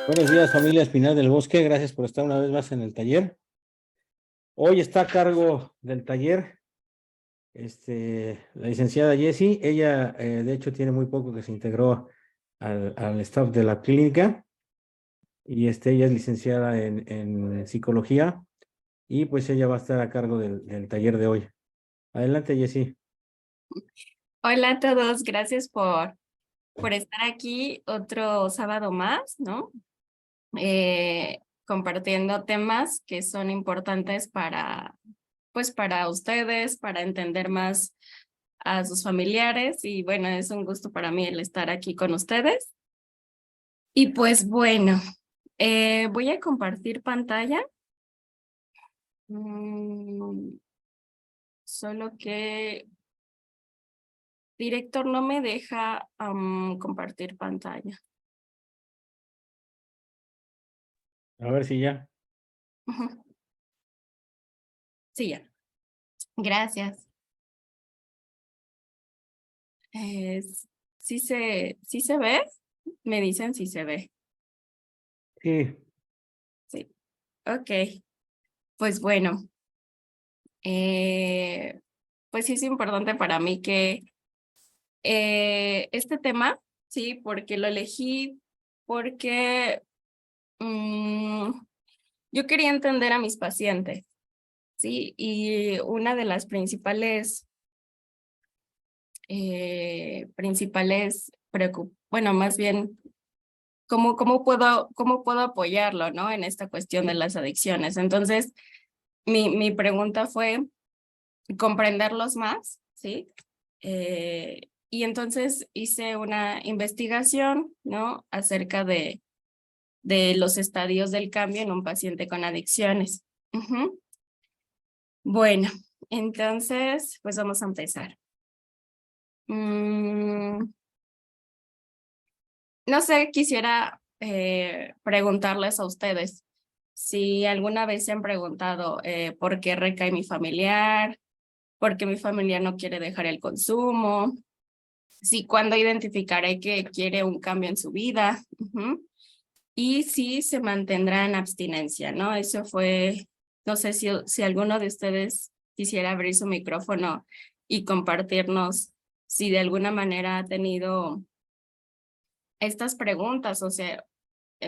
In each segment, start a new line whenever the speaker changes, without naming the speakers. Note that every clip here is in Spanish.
Buenos días, familia Espinal del Bosque. Gracias por estar una vez más en el taller. Hoy está a cargo del taller la licenciada Jessie. Ella, de hecho, tiene muy poco que se integró al staff de la clínica y ella es licenciada en psicología y pues ella va a estar a cargo del taller de hoy. Adelante, Jessie.
Hola a todos, gracias por estar aquí otro sábado más, ¿no? Compartiendo temas que son importantes pues para ustedes, para entender más a sus familiares y bueno, es un gusto para mí el estar aquí con ustedes. Y pues bueno, voy a compartir pantalla. Mm, Solo que director no me deja compartir pantalla.
A ver si ya.
Ujú. Sí, ya. Gracias. ¿Sí se ve? Me dicen si se ve.
Sí,
Sí. Ok. Pues bueno, eh, pues sí es importante para mí que este tema, sí, porque lo elegí, porque mm, yo quería entender a mis pacientes, sí, y una de las bueno, más bien cómo puedo apoyarlo, ¿no? En esta cuestión de las adicciones. Entonces, mi pregunta fue comprenderlos más, ¿sí? Y entonces hice una investigación, ¿no? Acerca de los estadios del cambio en un paciente con adicciones. Ujú. Bueno, entonces, pues vamos a empezar. Mm, no sé, quisiera preguntarles a ustedes si alguna vez se han preguntado por qué recae mi familiar, por qué mi familiar no quiere dejar el consumo, si cuándo identificaré que quiere un cambio en su vida, y si se mantendrá en abstinencia, ¿no? Eso fue, no sé si alguno de ustedes quisiera abrir su micrófono y compartirnos si de alguna manera ha tenido estas preguntas, o sea,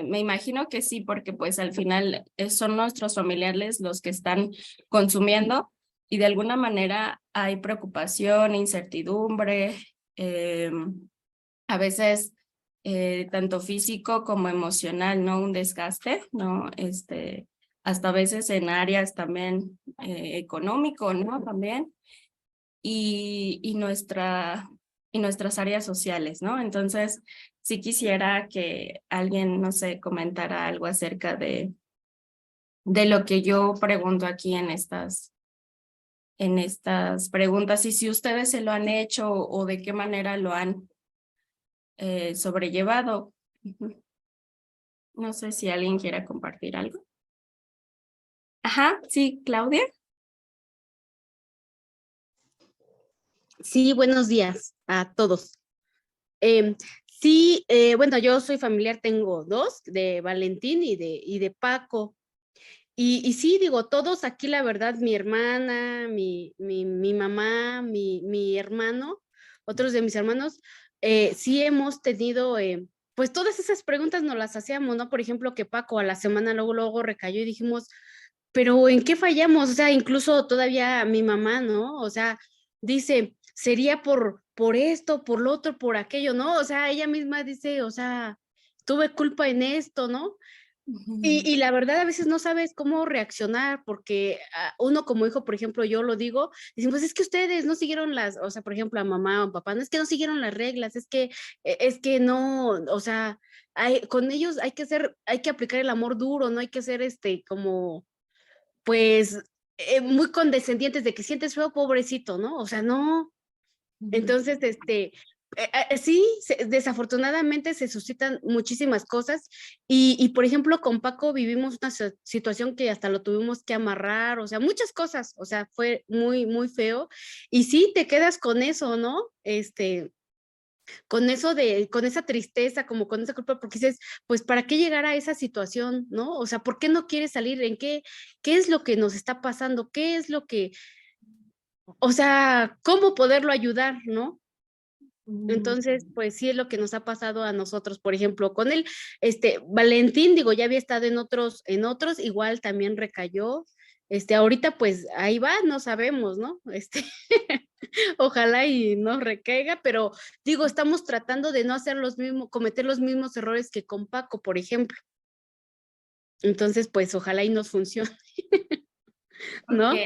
me imagino que sí, porque pues al final son nuestros familiares los que están consumiendo y de alguna manera hay preocupación, incertidumbre, a veces tanto físico como emocional, ¿no? Un desgaste, ¿no? Hasta a veces en áreas también económico, ¿no? También y y nuestras áreas sociales, ¿no? Entonces, sí quisiera que alguien, no sé, comentara algo acerca de lo que yo pregunto aquí en estas preguntas y si ustedes se lo han hecho o de qué manera lo han sobrellevado. Ujú. No sé si alguien quiera compartir algo. Ajá, sí, Claudia.
Sí, buenos días a todos. Sí, bueno, yo soy familiar, tengo dos, de Valentín y de Paco. Y sí, digo, todos aquí, la verdad, mi hermana, mi mamá, mi hermano, otros de mis hermanos, sí hemos tenido, pues todas esas preguntas nos las hacíamos, ¿no? Por ejemplo, que Paco a la semana luego recayó y dijimos, pero ¿en qué fallamos? O sea, incluso todavía mi mamá, ¿no? O sea, dice, sería por esto, por lo otro, por aquello, ¿no? O sea, ella misma dice, o sea, tuve culpa en esto, ¿no?
Ujú.
Y la verdad a veces no sabes cómo reaccionar porque uno como hijo, por ejemplo, yo lo digo, dicen, pues es que ustedes no siguieron o sea, por ejemplo, a mamá o papá, no es que no siguieron las reglas, es que no, o sea, con ellos hay que aplicar el amor duro, no hay que ser como pues, muy condescendientes de que sientes feo, pobrecito, ¿no? O sea, no.
Ujú.
Entonces, sí, desafortunadamente se suscitan muchísimas cosas por ejemplo, con Paco vivimos una situación que hasta lo tuvimos que amarrar, o sea, muchas cosas, o sea, fue muy, muy feo. Y sí, te quedas con eso, ¿no? con con esa tristeza, como con esa culpa, porque dices, pues, ¿para qué llegar a esa situación, no? O sea, ¿por qué no quieres salir? ¿Qué es lo que nos está pasando? ¿Qué es lo que, o sea, cómo poderlo ayudar, no? Entonces, pues sí es lo que nos ha pasado a nosotros, por ejemplo, con él, Valentín, digo, ya había estado en otros, igual también recayó, ahorita pues ahí va, no sabemos, ¿no? Ojalá y no recaiga, pero digo, estamos tratando de no hacer cometer los mismos errores que con Paco, por ejemplo. Entonces, pues ojalá y nos funcione, ¿no?
Ok,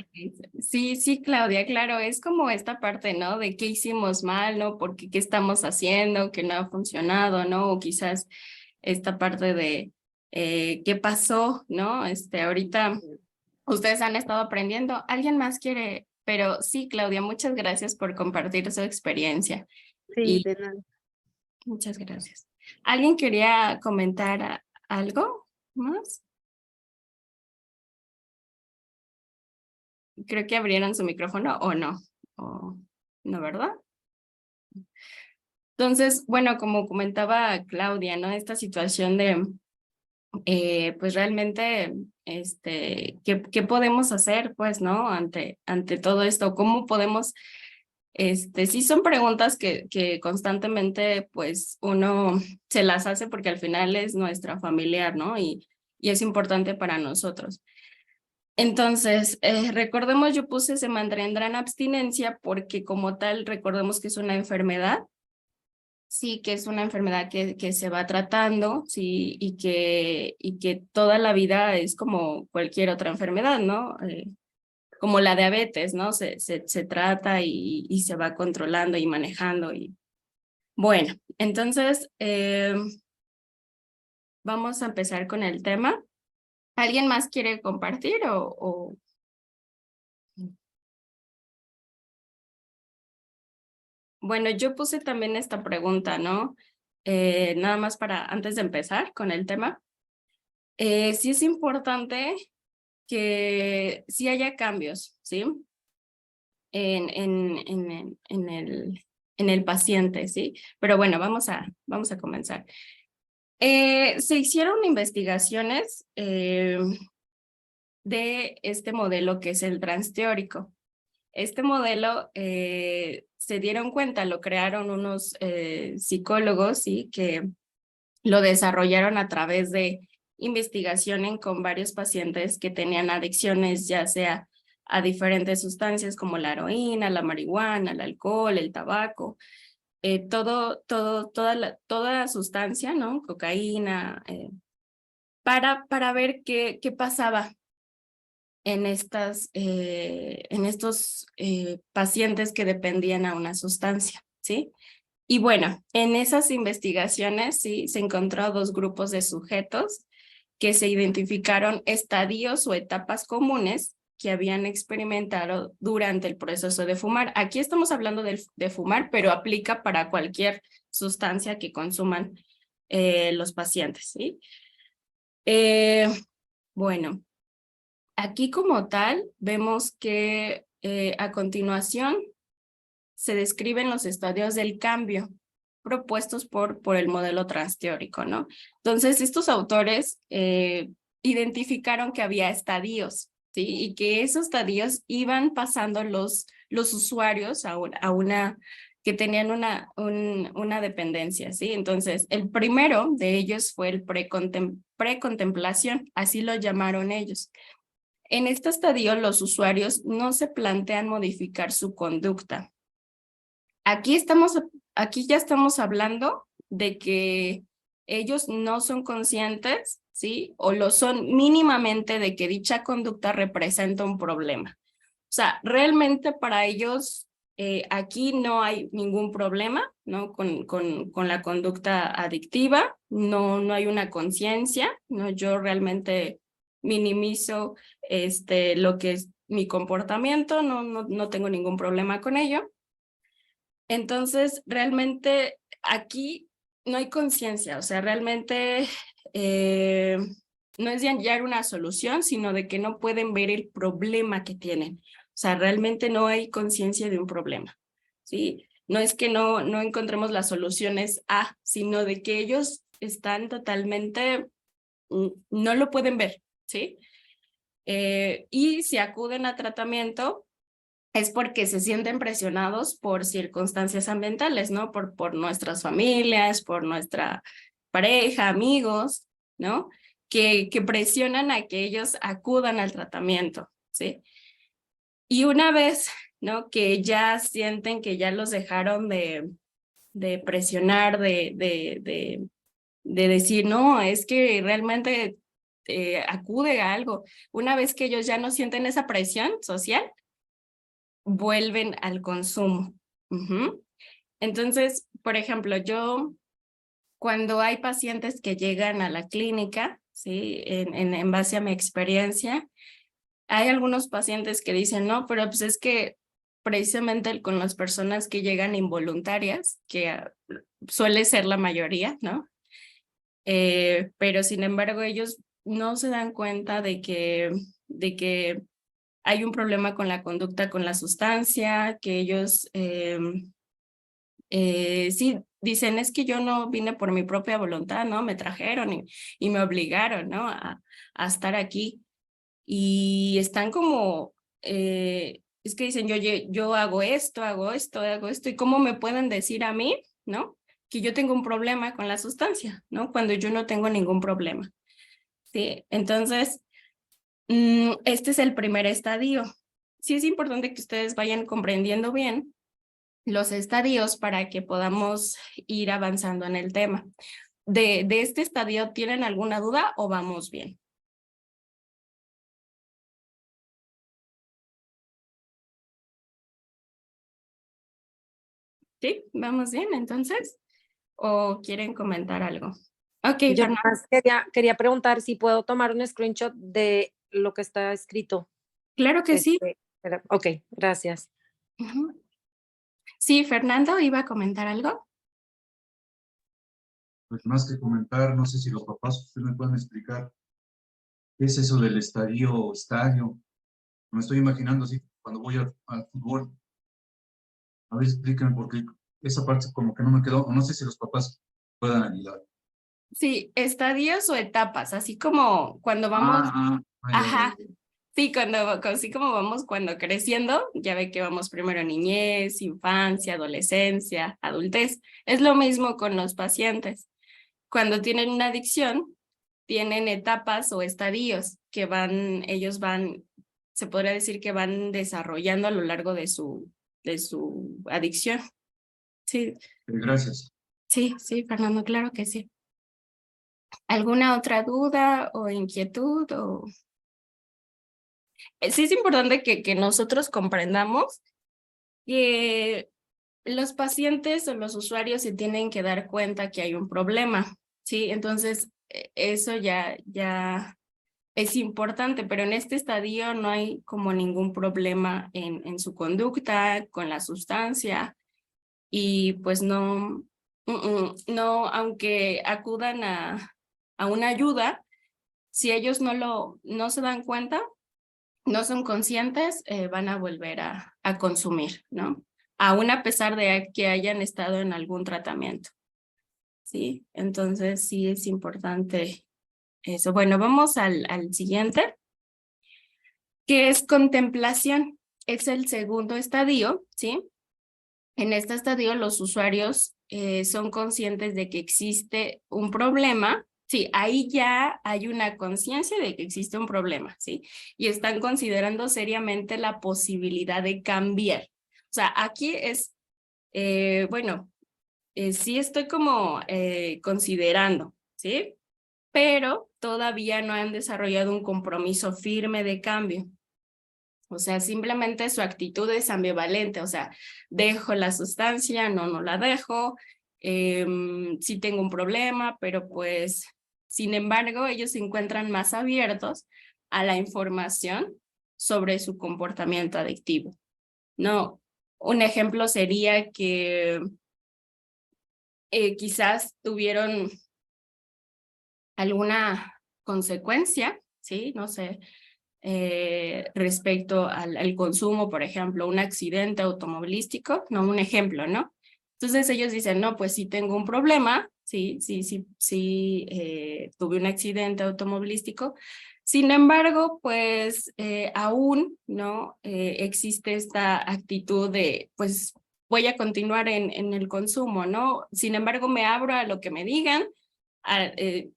sí, sí, Claudia, claro, es como esta parte, ¿no? De qué hicimos mal, ¿no? Porque qué estamos haciendo, que no ha funcionado, ¿no? O quizás esta parte de qué pasó, ¿no? Ahorita ustedes han estado aprendiendo, alguien más quiere, pero sí, Claudia, muchas gracias por compartir su experiencia
Sí,
y
de nada.
muchas gracias. ¿Alguien quería comentar algo más? Creo que abrieron su micrófono o no, o no, ¿verdad? Entonces, bueno, como comentaba Claudia, ¿no? Esta situación de, pues realmente, ¿qué podemos hacer, pues, ¿no? Ante todo esto, ¿cómo podemos, sí son preguntas que constantemente, pues, uno se las hace porque al final es nuestra familiar, ¿no? Y es importante para nosotros. Entonces, recordemos, yo puse se mantendrá en abstinencia porque como tal, recordemos que es una enfermedad. Sí, que es una enfermedad que se va tratando, sí, y que toda la vida es como cualquier otra enfermedad, ¿no? Como la diabetes, ¿no? Se trata y se va controlando y manejando. Y bueno, entonces vamos a empezar con el tema. ¿Alguien más quiere compartir o... Bueno, yo puse también esta pregunta, ¿no? Nada más para antes de empezar con el tema. Sí es importante que sí haya cambios, ¿sí? En el paciente, ¿sí? Pero bueno, vamos a comenzar. Se hicieron investigaciones de este modelo que es el transteórico. Este modelo se dieron cuenta, lo crearon unos psicólogos, ¿sí? Que lo desarrollaron a través de investigación con varios pacientes que tenían adicciones, ya sea a diferentes sustancias como la heroína, la marihuana, el alcohol, el tabaco, toda sustancia, ¿no? Cocaína, para ver qué pasaba en estos pacientes que dependían a una sustancia, ¿sí? Y bueno, en esas investigaciones sí se encontró dos grupos de sujetos que se identificaron estadios o etapas comunes que habían experimentado durante el proceso de fumar. Aquí estamos hablando de fumar, pero aplica para cualquier sustancia que consuman los pacientes, ¿sí? Bueno, aquí como tal vemos que a continuación se describen los estadios del cambio propuestos por el modelo transteórico, ¿no? Entonces, estos autores identificaron que había estadios, ¿sí? Y que esos estadios iban pasando los usuarios a una que tenían una dependencia, ¿sí? Entonces, el primero de ellos fue el precontemplación, así lo llamaron ellos. En este estadio, los usuarios no se plantean modificar su conducta. Aquí ya estamos hablando de que ellos no son conscientes, ¿sí? O lo son mínimamente de que dicha conducta representa un problema. O sea, realmente para ellos aquí no hay ningún problema, ¿no? Con la conducta adictiva, no hay una conciencia, ¿no? Yo realmente minimizo lo que es mi comportamiento, no tengo ningún problema con ello. Entonces, realmente aquí no hay conciencia, o sea, realmente no es de hallar una solución, sino de que no pueden ver el problema que tienen. O sea, realmente no hay conciencia de un problema, ¿sí? no es que no encontremos las soluciones A, sino de que ellos están totalmente, no lo pueden ver, ¿sí? Y si acuden a tratamiento es porque se sienten presionados por circunstancias ambientales, ¿no? Por nuestras familias, por nuestra pareja, amigos, ¿no? Que presionan a que ellos acudan al tratamiento, ¿sí? Y una vez, ¿no? Que ya sienten que ya los dejaron de presionar, de decir, no, es que realmente acude a algo. Una vez que ellos ya no sienten esa presión social, vuelven al consumo. Entonces, por ejemplo, yo cuando hay pacientes que llegan a la clínica, ¿sí? En base a mi experiencia, hay algunos pacientes que dicen, no, pero pues es que precisamente con las personas que llegan involuntarias, que suele ser la mayoría, ¿no? Pero sin embargo ellos no se dan cuenta de que hay un problema con la conducta con la sustancia, que ellos sí dicen, es que yo no vine por mi propia voluntad, ¿no? Me trajeron y me obligaron, ¿no? A estar aquí. Y están como, es que dicen, yo hago esto, ¿y cómo me pueden decir a mí, ¿no? Que yo tengo un problema con la sustancia, ¿no? Cuando yo no tengo ningún problema, ¿sí? Entonces, este es el primer estadio. Sí es importante que ustedes vayan comprendiendo bien los estadios para que podamos ir avanzando en el tema. De este estadio, ¿tienen alguna duda o vamos bien? ¿Sí? ¿Vamos bien entonces? ¿O quieren comentar algo? Ok,
Yo
Fernanda.
más quería preguntar si puedo tomar un screenshot de lo que está escrito.
Claro que sí.
Ok, gracias.
Sí, Fernando, ¿iba a comentar algo?
Pues más que comentar, no sé si los papás ustedes me pueden explicar qué es eso del estadio. Me estoy imaginando así cuando voy al fútbol. A ver, explíquenme porque esa parte como que no me quedó, o no sé si los papás puedan ayudar.
Sí, estadios o etapas, así como cuando vamos, ajá, sí, así como vamos cuando creciendo, ya ve que vamos primero niñez, infancia, adolescencia, adultez. Es lo mismo con los pacientes. Cuando tienen una adicción, tienen etapas o estadios que ellos van, se podría decir que van desarrollando a lo largo de su adicción. Sí,
Gracias.
sí, Fernando, claro que sí. ¿Alguna otra duda o inquietud? Sí es importante que nosotros comprendamos que los pacientes o los usuarios se tienen que dar cuenta que hay un problema, ¿sí? Entonces, eso ya es importante, pero en este estadio no hay como ningún problema en su conducta, con la sustancia, y pues no, aunque acudan a una ayuda, si ellos no se dan cuenta, no son conscientes, van a volver a consumir, ¿no? Aún a pesar de que hayan estado en algún tratamiento, ¿sí? Entonces sí es importante eso. Bueno, vamos al siguiente, que es contemplación. Es el segundo estadio, ¿sí? En este estadio los usuarios son conscientes de que existe un problema. Sí, ahí ya hay una conciencia de que existe un problema, ¿sí? Y están considerando seriamente la posibilidad de cambiar. O sea, aquí es, bueno, sí estoy como considerando, ¿sí? Pero todavía no han desarrollado un compromiso firme de cambio. O sea, simplemente su actitud es ambivalente, o sea, dejo la sustancia, no la dejo, sí tengo un problema, pero pues, sin embargo, ellos se encuentran más abiertos a la información sobre su comportamiento adictivo. No, un ejemplo sería que quizás tuvieron alguna consecuencia, ¿sí? No sé, respecto al consumo, por ejemplo, un accidente automovilístico, no un ejemplo, ¿no? Entonces ellos dicen, no, pues sí tengo un problema, sí, tuve un accidente automovilístico. Sin embargo, pues aún no existe esta actitud de, pues voy a continuar en el consumo, ¿no? Sin embargo, me abro a lo que me digan,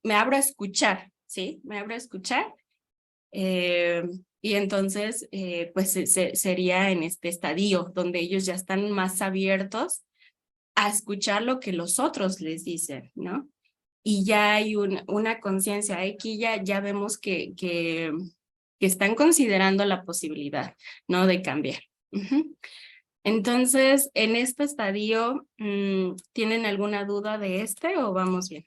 me abro a escuchar, ¿sí? Me abro a escuchar. Y entonces, pues sería en este estadio donde ellos ya están más abiertos a escuchar lo que los otros les dicen, ¿no? Y ya hay una conciencia, aquí ya vemos que están considerando la posibilidad, ¿no? De cambiar. Entonces, en este estadio, ¿tienen alguna duda de este o vamos bien?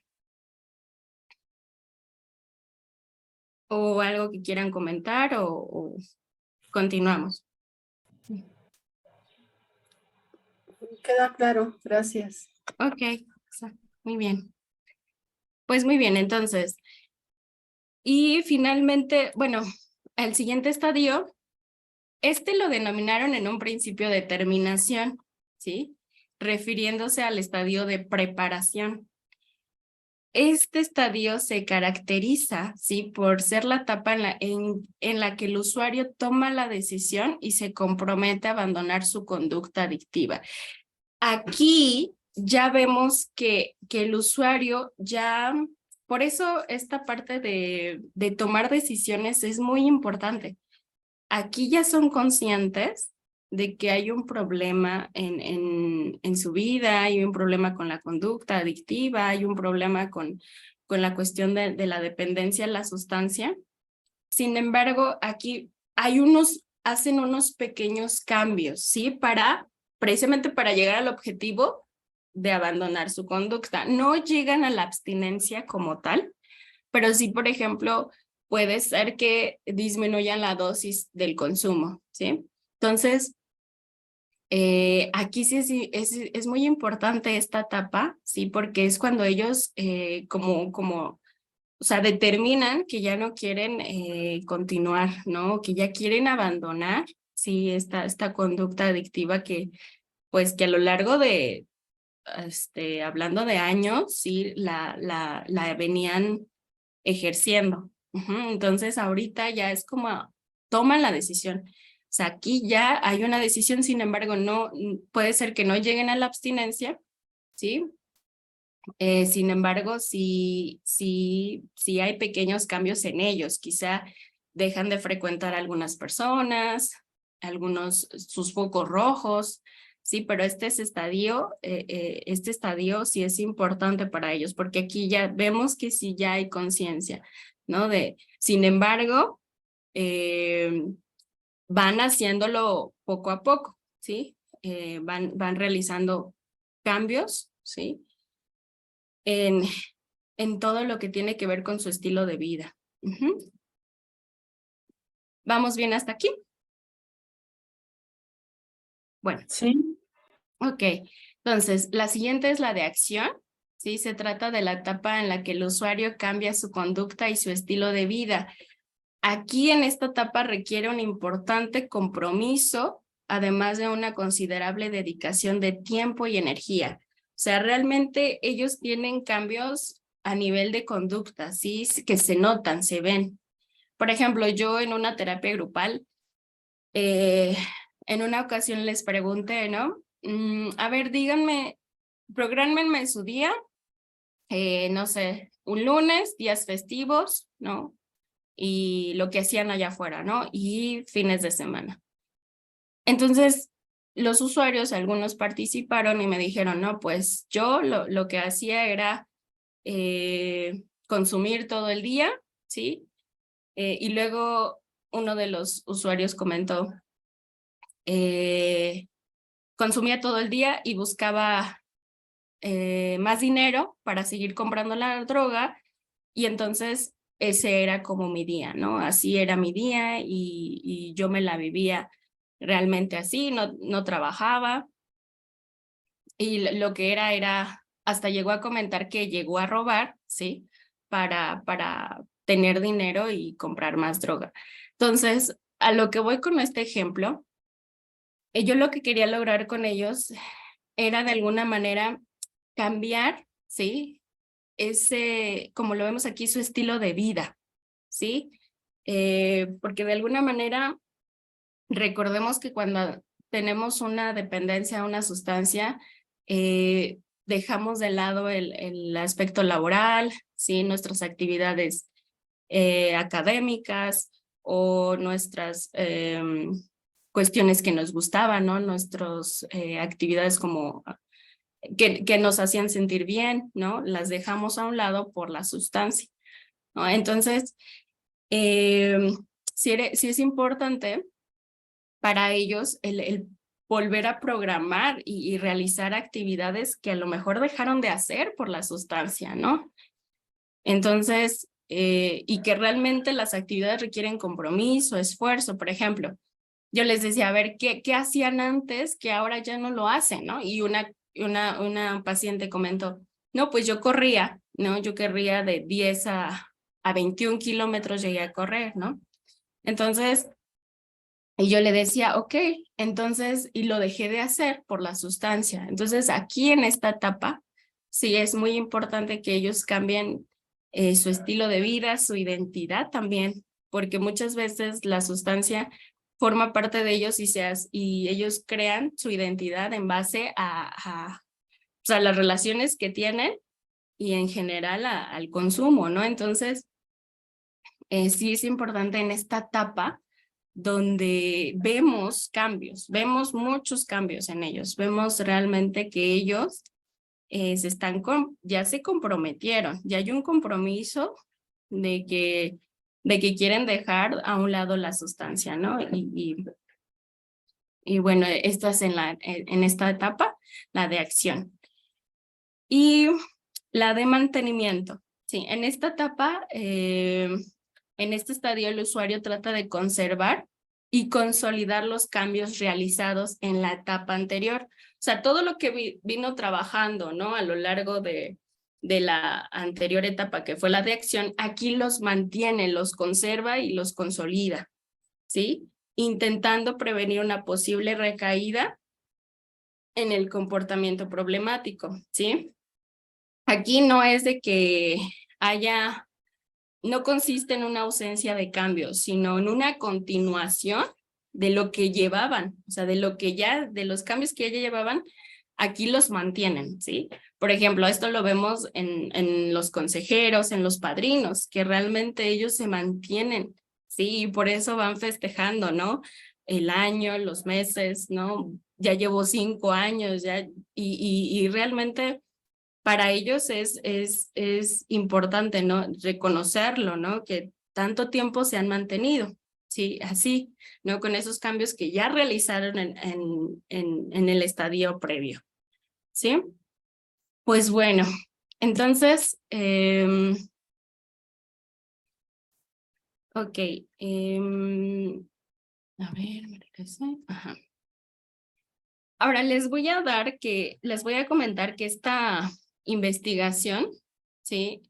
¿O algo que quieran comentar o continuamos?
Queda claro, gracias.
Ok, muy bien. Pues muy bien, entonces. Y finalmente, bueno, el siguiente estadio, lo denominaron en un principio determinación, ¿sí? Refiriéndose al estadio de preparación. Este estadio se caracteriza, ¿sí? Por ser la etapa en la que el usuario toma la decisión y se compromete a abandonar su conducta adictiva. Aquí ya vemos que el usuario ya, por eso esta parte de tomar decisiones es muy importante. Aquí ya son conscientes de que hay un problema en su vida, hay un problema con la conducta adictiva, hay un problema con la cuestión de la dependencia a la sustancia. Sin embargo, aquí hacen unos pequeños cambios, ¿sí? Precisamente para llegar al objetivo de abandonar su conducta. No llegan a la abstinencia como tal, pero sí, por ejemplo, puede ser que disminuyan la dosis del consumo, ¿sí? Entonces, aquí sí es muy importante esta etapa, ¿sí? Porque es cuando ellos o sea, determinan que ya no quieren continuar, ¿no? Que ya quieren abandonar, sí, esta conducta adictiva que a lo largo de, hablando de años, sí, la venían ejerciendo. Entonces, ahorita ya es como toman la decisión. O sea, aquí ya hay una decisión, sin embargo, no puede ser que no lleguen a la abstinencia, ¿sí? Sin embargo, sí hay pequeños cambios en ellos. Quizá dejan de frecuentar a algunas personas, sus focos rojos, sí, pero este estadio sí es importante para ellos, porque aquí ya vemos que sí ya hay conciencia, ¿no? Sin embargo, van haciéndolo poco a poco, ¿sí? Van realizando cambios, ¿sí? En todo lo que tiene que ver con su estilo de vida. ¿Vamos bien hasta aquí? Bueno.
Sí.
Ok, entonces la siguiente es la de acción, ¿sí? Se trata de la etapa en la que el usuario cambia su conducta y su estilo de vida. Aquí en esta etapa requiere un importante compromiso, además de una considerable dedicación de tiempo y energía. O sea, realmente ellos tienen cambios a nivel de conducta, ¿sí? Que se notan, se ven. Por ejemplo, yo en una terapia grupal, en una ocasión les pregunté, ¿no? A ver, díganme, prográmenme su día, no sé, un lunes, días festivos, ¿no? Y lo que hacían allá afuera, ¿no? Y fines de semana. Entonces, los usuarios, algunos participaron y me dijeron, no, pues yo lo que hacía era consumir todo el día, ¿sí? Y luego uno de los usuarios comentó, consumía todo el día y buscaba más dinero para seguir comprando la droga y entonces ese era como mi día, ¿no? Así era mi día y yo me la vivía realmente así, no trabajaba y lo que era, hasta llegó a comentar que llegó a robar, ¿sí? Para tener dinero y comprar más droga. Entonces, a lo que voy con este ejemplo, yo lo que quería lograr con ellos era de alguna manera cambiar, ¿sí? Ese, como lo vemos aquí, su estilo de vida, ¿sí? Porque de alguna manera, recordemos que cuando tenemos una dependencia a una sustancia, dejamos de lado el aspecto laboral, ¿sí? Nuestras actividades académicas o nuestras cuestiones que nos gustaban, ¿no? Nuestras actividades como que nos hacían sentir bien, ¿no? Las dejamos a un lado por la sustancia, ¿no? Entonces, sí es importante para ellos el volver a programar y realizar actividades que a lo mejor dejaron de hacer por la sustancia, ¿no? Entonces, y que realmente las actividades requieren compromiso, esfuerzo. Por ejemplo, yo les decía, a ver, ¿qué hacían antes que ahora ya no lo hacen, ¿no? Y una paciente comentó, no, pues yo corría, ¿no? Yo corría de 10 a 21 kilómetros llegué a correr, ¿no? Entonces, y yo le decía, ok, entonces, y lo dejé de hacer por la sustancia. Entonces, aquí en esta etapa, sí es muy importante que ellos cambien su estilo de vida, su identidad también, porque muchas veces la sustancia forma parte de ellos y ellos crean su identidad en base a las relaciones que tienen y en general al consumo, ¿no? Entonces, sí es importante en esta etapa donde vemos cambios, vemos muchos cambios en ellos, vemos realmente que ellos ya se comprometieron, ya hay un compromiso de que quieren dejar a un lado la sustancia, ¿no? Y bueno, esta es en esta etapa, la de acción. Y la de mantenimiento, sí, en esta etapa, en este estadio el usuario trata de conservar y consolidar los cambios realizados en la etapa anterior. O sea, todo lo que vino trabajando, ¿no? A lo largo de la anterior etapa, que fue la de acción, aquí los mantiene, los conserva y los consolida, ¿sí? Intentando prevenir una posible recaída en el comportamiento problemático, ¿sí? Aquí no es de que no consiste en una ausencia de cambios, sino en una continuación de lo que llevaban, o sea, de los cambios que ya llevaban, aquí los mantienen, ¿sí? Por ejemplo, esto lo vemos en los consejeros, en los padrinos, que realmente ellos se mantienen, ¿sí? Y por eso van festejando, ¿no? El año, los meses, ¿no? Ya llevo 5 años, ya, y realmente para ellos es importante, ¿no? Reconocerlo, ¿no? Que tanto tiempo se han mantenido, ¿sí? Así, ¿no? Con esos cambios que ya realizaron en el estadio previo, ¿sí? Pues bueno, entonces, ok, a ver, me regresé, ajá. Ahora les voy a comentar que esta investigación, ¿sí?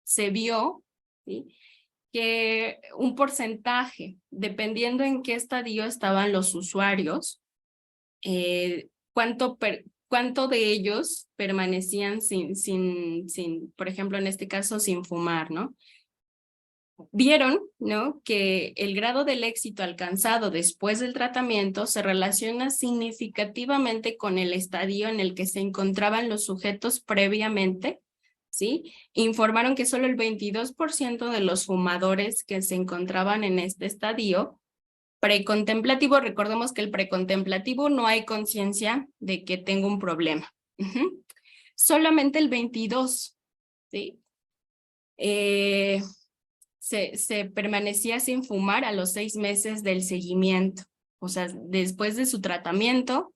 Se vio, ¿sí? Que un porcentaje, dependiendo en qué estadio estaban los usuarios, cuánto de ellos permanecían por ejemplo, en este caso, sin fumar, ¿no? Vieron, ¿no? Que el grado del éxito alcanzado después del tratamiento se relaciona significativamente con el estadio en el que se encontraban los sujetos previamente, ¿sí? Informaron que solo el 22% de los fumadores que se encontraban en este estadio precontemplativo, recordemos que el precontemplativo no hay conciencia de que tengo un problema. Solamente el 22%, ¿sí? Se permanecía sin fumar a los 6 meses del seguimiento. O sea, después de su tratamiento,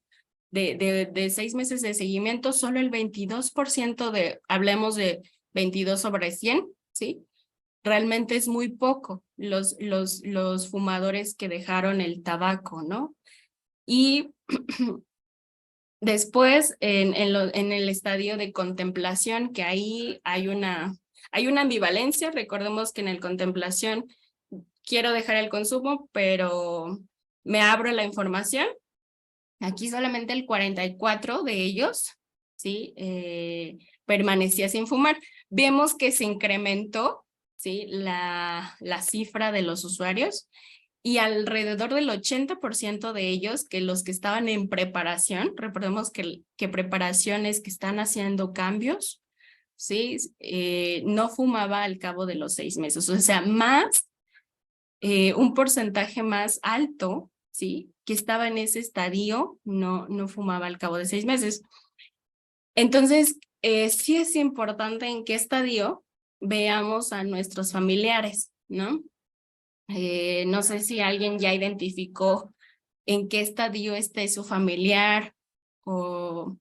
de 6 meses de seguimiento, solo el 22% hablemos de 22 sobre 100, ¿sí? Realmente es muy poco los fumadores que dejaron el tabaco, ¿no? Y después en el estadio de contemplación, que ahí hay una ambivalencia. Recordemos que en el contemplación quiero dejar el consumo, pero me abro la información, Aquí solamente el 44 de ellos, ¿sí? Permanecía sin fumar. Vemos que se incrementó, ¿sí? La cifra de los usuarios y alrededor del 80% de ellos, que los que estaban en preparación, recordemos que preparación es que están haciendo cambios, ¿sí? No fumaba al cabo de los 6 meses, o sea, un porcentaje más alto, ¿sí? Que estaba en ese estadio, no fumaba al cabo de 6 meses. Entonces, sí es importante en qué estadio veamos a nuestros familiares, ¿no? No sé si alguien ya identificó en qué estadio esté su familiar o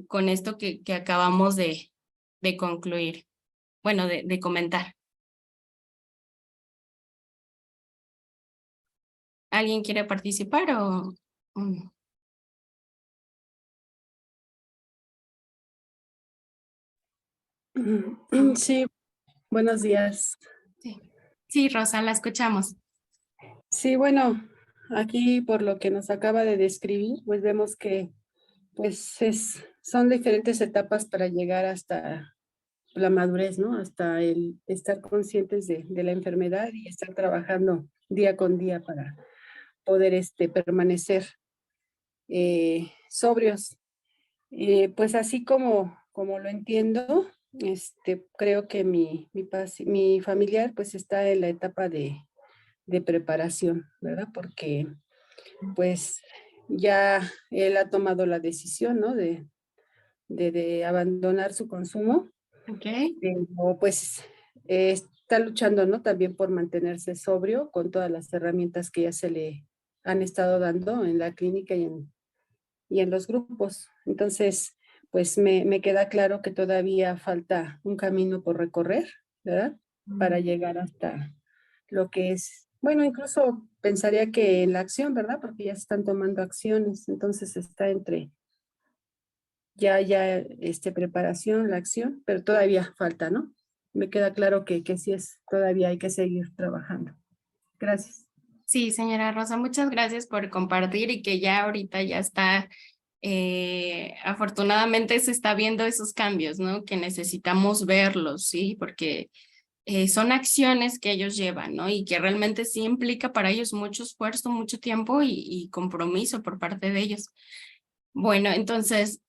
con esto que acabamos de concluir, bueno, de comentar. ¿Alguien quiere participar o...?
Sí, buenos días.
Sí. Sí, Rosa, la escuchamos.
Sí, bueno, aquí por lo que nos acaba de describir, pues vemos que pues son diferentes etapas para llegar hasta la madurez, ¿no? Hasta el estar conscientes de la enfermedad y estar trabajando día con día para poder permanecer sobrios. Pues así como lo entiendo, creo que mi familiar pues está en la etapa de preparación, ¿verdad? Porque pues ya él ha tomado la decisión, ¿no? De abandonar su consumo,
Ok.
pero pues está luchando, ¿no? También por mantenerse sobrio con todas las herramientas que ya se le han estado dando en la clínica y en los grupos. Entonces, pues me queda claro que todavía falta un camino por recorrer, ¿verdad? Para llegar hasta lo que es, bueno, incluso pensaría que en la acción, ¿verdad? Porque ya se están tomando acciones, entonces está entre ya, preparación, la acción, pero todavía falta, ¿no? Me queda claro que sí es, todavía hay que seguir trabajando. Gracias.
Sí, señora Rosa, muchas gracias por compartir y que ya ahorita ya está, afortunadamente se está viendo esos cambios, ¿no? Que necesitamos verlos, ¿sí? Porque son acciones que ellos llevan, ¿no? Y que realmente sí implica para ellos mucho esfuerzo, mucho tiempo y compromiso por parte de ellos. Bueno, entonces,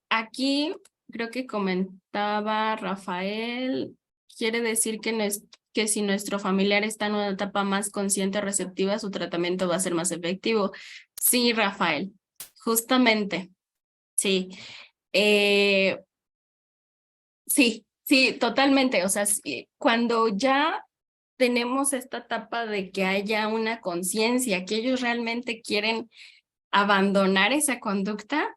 aquí creo que comentaba Rafael, quiere decir que si nuestro familiar está en una etapa más consciente, receptiva, su tratamiento va a ser más efectivo. Sí, Rafael, justamente, sí. Sí, totalmente. O sea, cuando ya tenemos esta etapa de que haya una conciencia, que ellos realmente quieren abandonar esa conducta,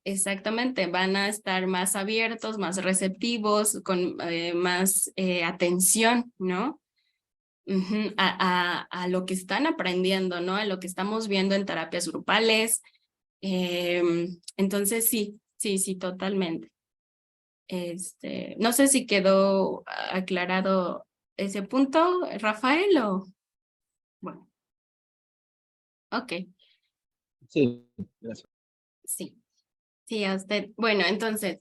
exactamente, van a estar más abiertos, más receptivos, con más atención, ¿no? A lo que están aprendiendo, ¿no? A lo que estamos viendo en terapias grupales. Entonces, sí, totalmente. No sé si quedó aclarado ese punto, Rafael, o bueno, ok,
Sí, gracias.
sí, a usted. Bueno, entonces,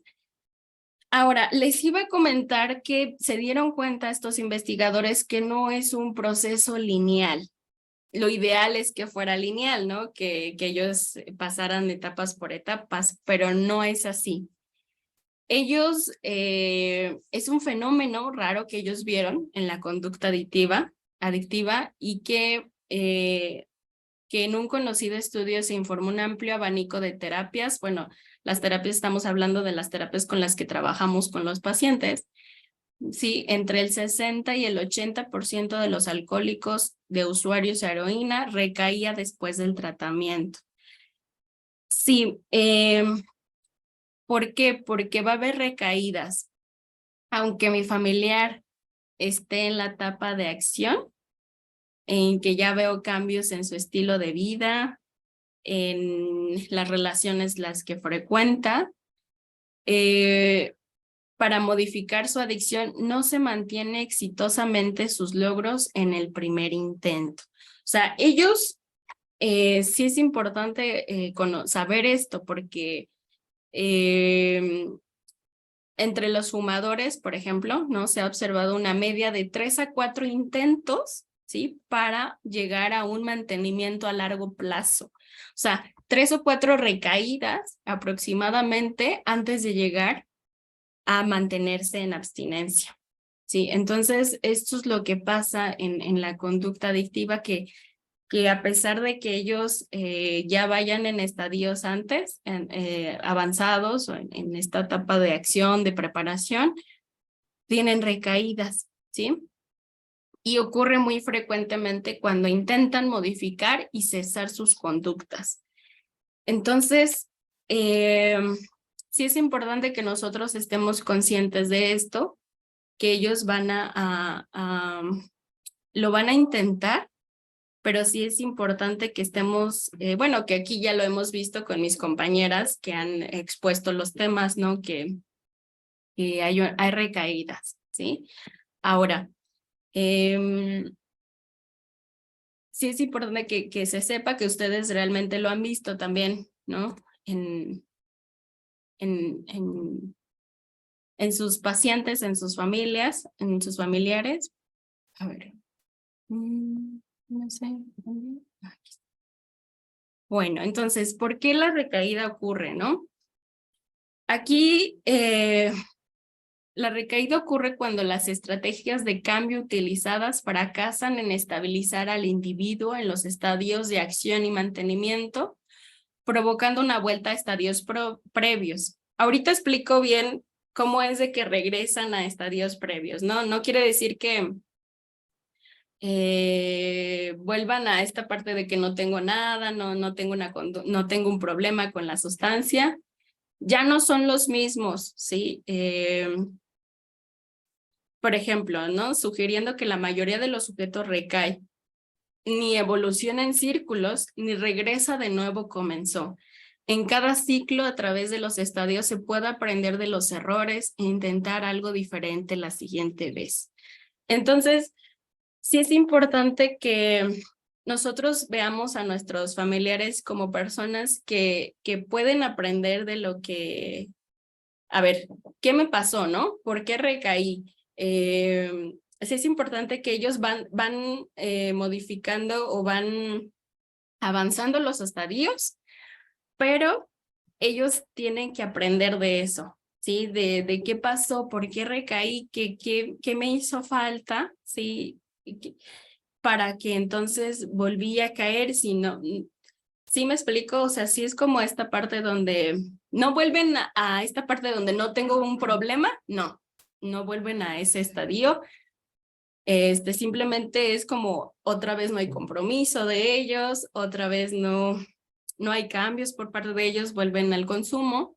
ahora les iba a comentar que se dieron cuenta estos investigadores que no es un proceso lineal. Lo ideal es que fuera lineal, ¿no? Que ellos pasaran etapas por etapas, pero no es así. Ellos, es un fenómeno raro que ellos vieron en la conducta adictiva y que en un conocido estudio se informó un amplio abanico de terapias. Bueno, las terapias, estamos hablando de las terapias con las que trabajamos con los pacientes. Sí, entre el 60 y el 80% de los alcohólicos de usuarios de heroína recaía después del tratamiento. Sí, ¿por qué? Porque va a haber recaídas. Aunque mi familiar esté en la etapa de acción, en que ya veo cambios en su estilo de vida, en las relaciones las que frecuenta, para modificar su adicción no se mantiene exitosamente sus logros en el primer intento. O sea, ellos sí es importante saber esto porque entre los fumadores, por ejemplo, ¿no? Se ha observado una media de 3 a 4 intentos, ¿sí? Para llegar a un mantenimiento a largo plazo. O sea, 3 o 4 recaídas aproximadamente antes de llegar a mantenerse en abstinencia, ¿sí? Entonces, esto es lo que pasa en la conducta adictiva, que a pesar de que ellos ya vayan en estadios antes, avanzados o en esta etapa de acción, de preparación, tienen recaídas, ¿sí? Y ocurre muy frecuentemente cuando intentan modificar y cesar sus conductas. Entonces, sí es importante que nosotros estemos conscientes de esto, que ellos van lo van a intentar, pero sí es importante que estemos, bueno, que aquí ya lo hemos visto con mis compañeras que han expuesto los temas, ¿no? Que hay recaídas, ¿sí? Ahora, sí es importante que se sepa que ustedes realmente lo han visto también, ¿no? En sus pacientes, en sus familias, en sus familiares. A ver. No sé. Aquí está. Bueno, entonces, ¿por qué la recaída ocurre, no? Aquí, la recaída ocurre cuando las estrategias de cambio utilizadas fracasan en estabilizar al individuo en los estadios de acción y mantenimiento, provocando una vuelta a estadios previos. Ahorita explico bien cómo es de que regresan a estadios previos, ¿no? No quiere decir que vuelvan a esta parte de que no tengo nada, no tengo un problema con la sustancia. Ya no son los mismos, ¿sí? Por ejemplo, ¿no? Sugiriendo que la mayoría de los sujetos recae, ni evoluciona en círculos, ni regresa de nuevo comenzó. En cada ciclo, a través de los estadios, se puede aprender de los errores e intentar algo diferente la siguiente vez. Entonces, sí es importante que nosotros veamos a nuestros familiares como personas que pueden aprender de lo que, a ver, ¿qué me pasó, no? ¿Por qué recaí? Sí es importante que ellos van modificando o van avanzando los estadios, pero ellos tienen que aprender de eso, ¿sí? De qué pasó, por qué recaí, qué me hizo falta, ¿sí? Para que entonces volví a caer, si no, ¿sí me explico? O sea, sí es como esta parte donde no vuelven a esta parte donde no tengo un problema, no vuelven a ese estadio. Simplemente es como otra vez no hay compromiso de ellos, otra vez no hay cambios por parte de ellos, vuelven al consumo.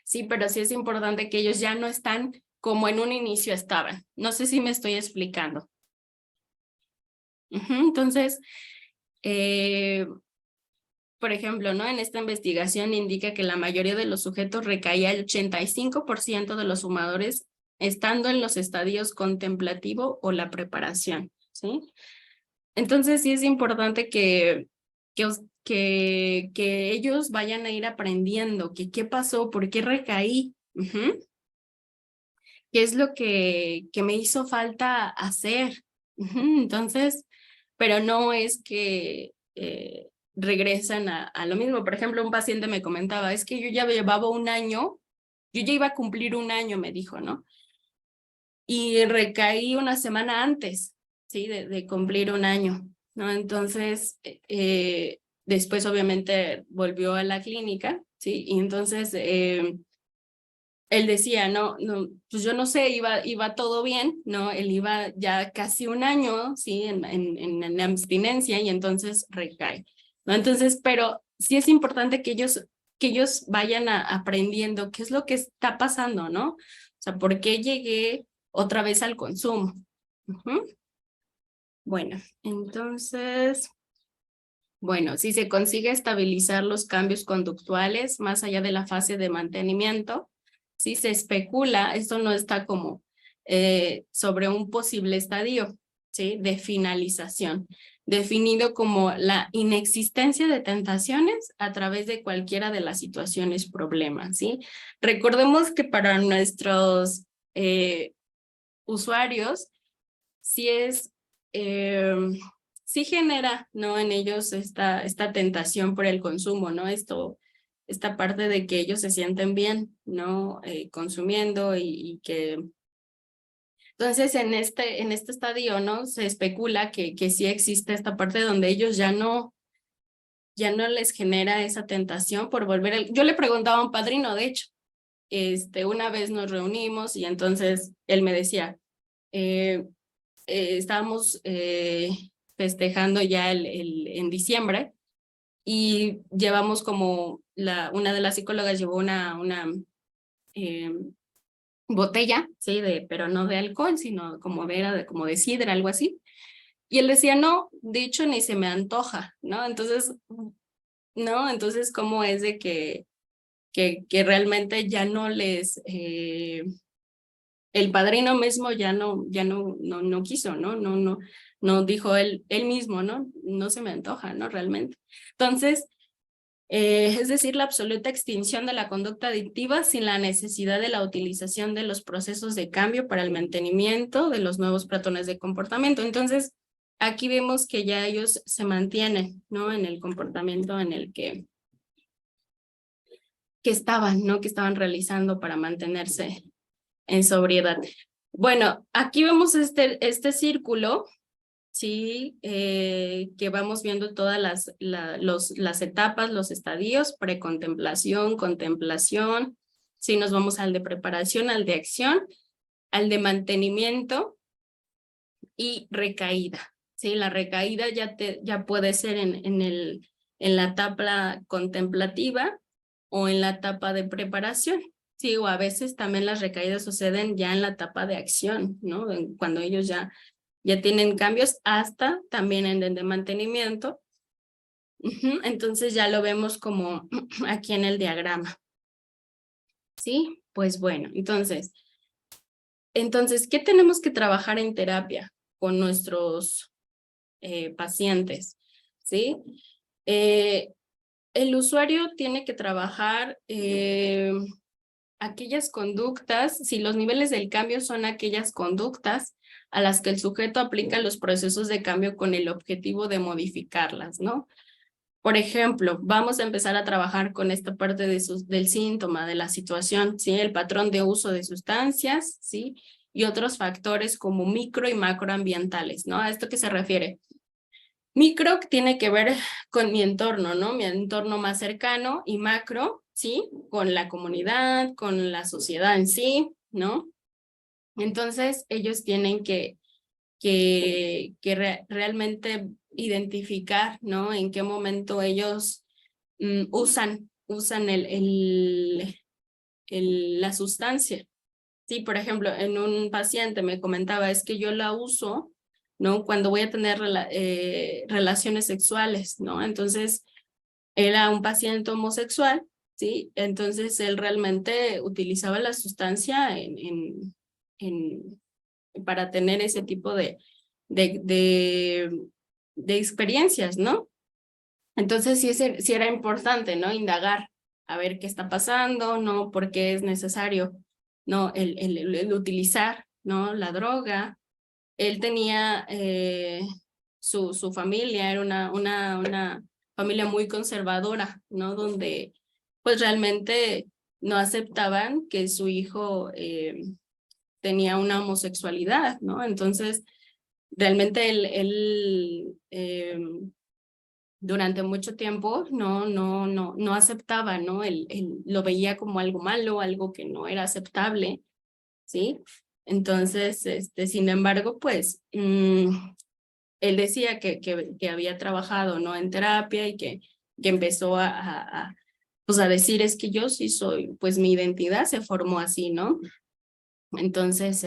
Sí, pero sí es importante que ellos ya no están como en un inicio estaban. No sé si me estoy explicando. Entonces, por ejemplo, ¿no? En esta investigación indica que la mayoría de los sujetos recaía el 85% de los fumadores estando en los estadios contemplativo o la preparación, ¿sí? Entonces, sí es importante que ellos vayan a ir aprendiendo qué pasó, por qué recaí, qué es lo que me hizo falta hacer. Entonces, pero no es que regresan a lo mismo. Por ejemplo, un paciente me comentaba, es que yo ya llevaba un año, yo ya iba a cumplir un año, me dijo, ¿no? Y recaí una semana antes, ¿sí? De cumplir un año, ¿no? Entonces, después obviamente volvió a la clínica, ¿sí? Y entonces él decía, no, pues yo no sé, iba todo bien, ¿no? Él iba ya casi un año, ¿sí? En abstinencia y entonces recae, ¿no? Entonces, pero sí es importante que ellos vayan aprendiendo qué es lo que está pasando, ¿no? O sea, ¿por qué llegué otra vez al consumo? Bueno, entonces, bueno, si se consigue estabilizar los cambios conductuales más allá de la fase de mantenimiento, sí se especula, esto no está como sobre un posible estadio, ¿sí? De finalización, definido como la inexistencia de tentaciones a través de cualquiera de las situaciones problemas, ¿sí? Recordemos que para nuestros usuarios, sí genera, ¿no? En ellos esta tentación por el consumo, ¿no? Esta parte de que ellos se sienten bien, ¿no? Consumiendo y que... Entonces, en este estadio, ¿no? Se especula que sí existe esta parte donde ellos ya no les genera esa tentación por volver. Yo le preguntaba a un padrino, de hecho, una vez nos reunimos y entonces él me decía, estábamos festejando ya en diciembre y llevamos como una de las psicólogas llevó una botella, sí, pero no de alcohol, sino como de sidra, algo así. Y él decía, no, de hecho ni se me antoja, ¿no? Entonces, ¿cómo es de que realmente ya no les... el padrino mismo ya no quiso, no dijo él mismo, no se me antoja, ¿no? Realmente. Entonces, es decir, la absoluta extinción de la conducta adictiva sin la necesidad de la utilización de los procesos de cambio para el mantenimiento de los nuevos patrones de comportamiento. Entonces, aquí vemos que ya ellos se mantienen, ¿no? En el comportamiento en el que estaban, ¿no? Que estaban realizando para mantenerse en sobriedad. Bueno, aquí vemos este círculo, sí, que vamos viendo todas las etapas, los estadios, precontemplación, contemplación, sí, nos vamos al de preparación, al de acción, al de mantenimiento y recaída, sí, la recaída ya puede ser en la etapa contemplativa o en la etapa de preparación. Sí, o a veces también las recaídas suceden ya en la etapa de acción, ¿no? Cuando ellos ya tienen cambios, hasta también en el de mantenimiento. Entonces ya lo vemos como aquí en el diagrama. Sí, pues bueno, entonces, ¿qué tenemos que trabajar en terapia con nuestros pacientes? ¿Sí? El usuario tiene que trabajar aquellas conductas, si los niveles del cambio son aquellas conductas a las que el sujeto aplica los procesos de cambio con el objetivo de modificarlas, ¿no? Por ejemplo, vamos a empezar a trabajar con esta parte del síntoma, de la situación, ¿sí? El patrón de uso de sustancias, ¿sí? Y otros factores como micro y macroambientales, ¿no? ¿A esto qué se refiere? Micro tiene que ver con mi entorno, ¿no? Mi entorno más cercano, y macro, ¿sí? Con la comunidad, con la sociedad en sí, ¿no? Entonces, ellos tienen que realmente identificar, ¿no? En qué momento ellos usan la sustancia. Sí, por ejemplo, en un paciente me comentaba, es que yo la uso, ¿no? Cuando voy a tener relaciones sexuales, ¿no? Entonces, era un paciente homosexual, ¿sí? Entonces, él realmente utilizaba la sustancia para tener ese tipo de experiencias, ¿no? Entonces, sí era importante, ¿no? Indagar, a ver qué está pasando, ¿no? ¿Por qué es necesario, ¿no? El utilizar, ¿no? La droga. Él tenía su familia, era una familia muy conservadora, ¿no? Donde pues realmente no aceptaban que su hijo tenía una homosexualidad, ¿no? Entonces, realmente él durante mucho tiempo no aceptaba, ¿no? Él lo veía como algo malo, algo que no era aceptable, ¿sí? Entonces, sin embargo, pues, él decía que había trabajado, ¿no? En terapia y que empezó pues a decir, es que yo sí soy, pues mi identidad se formó así, ¿no? Entonces,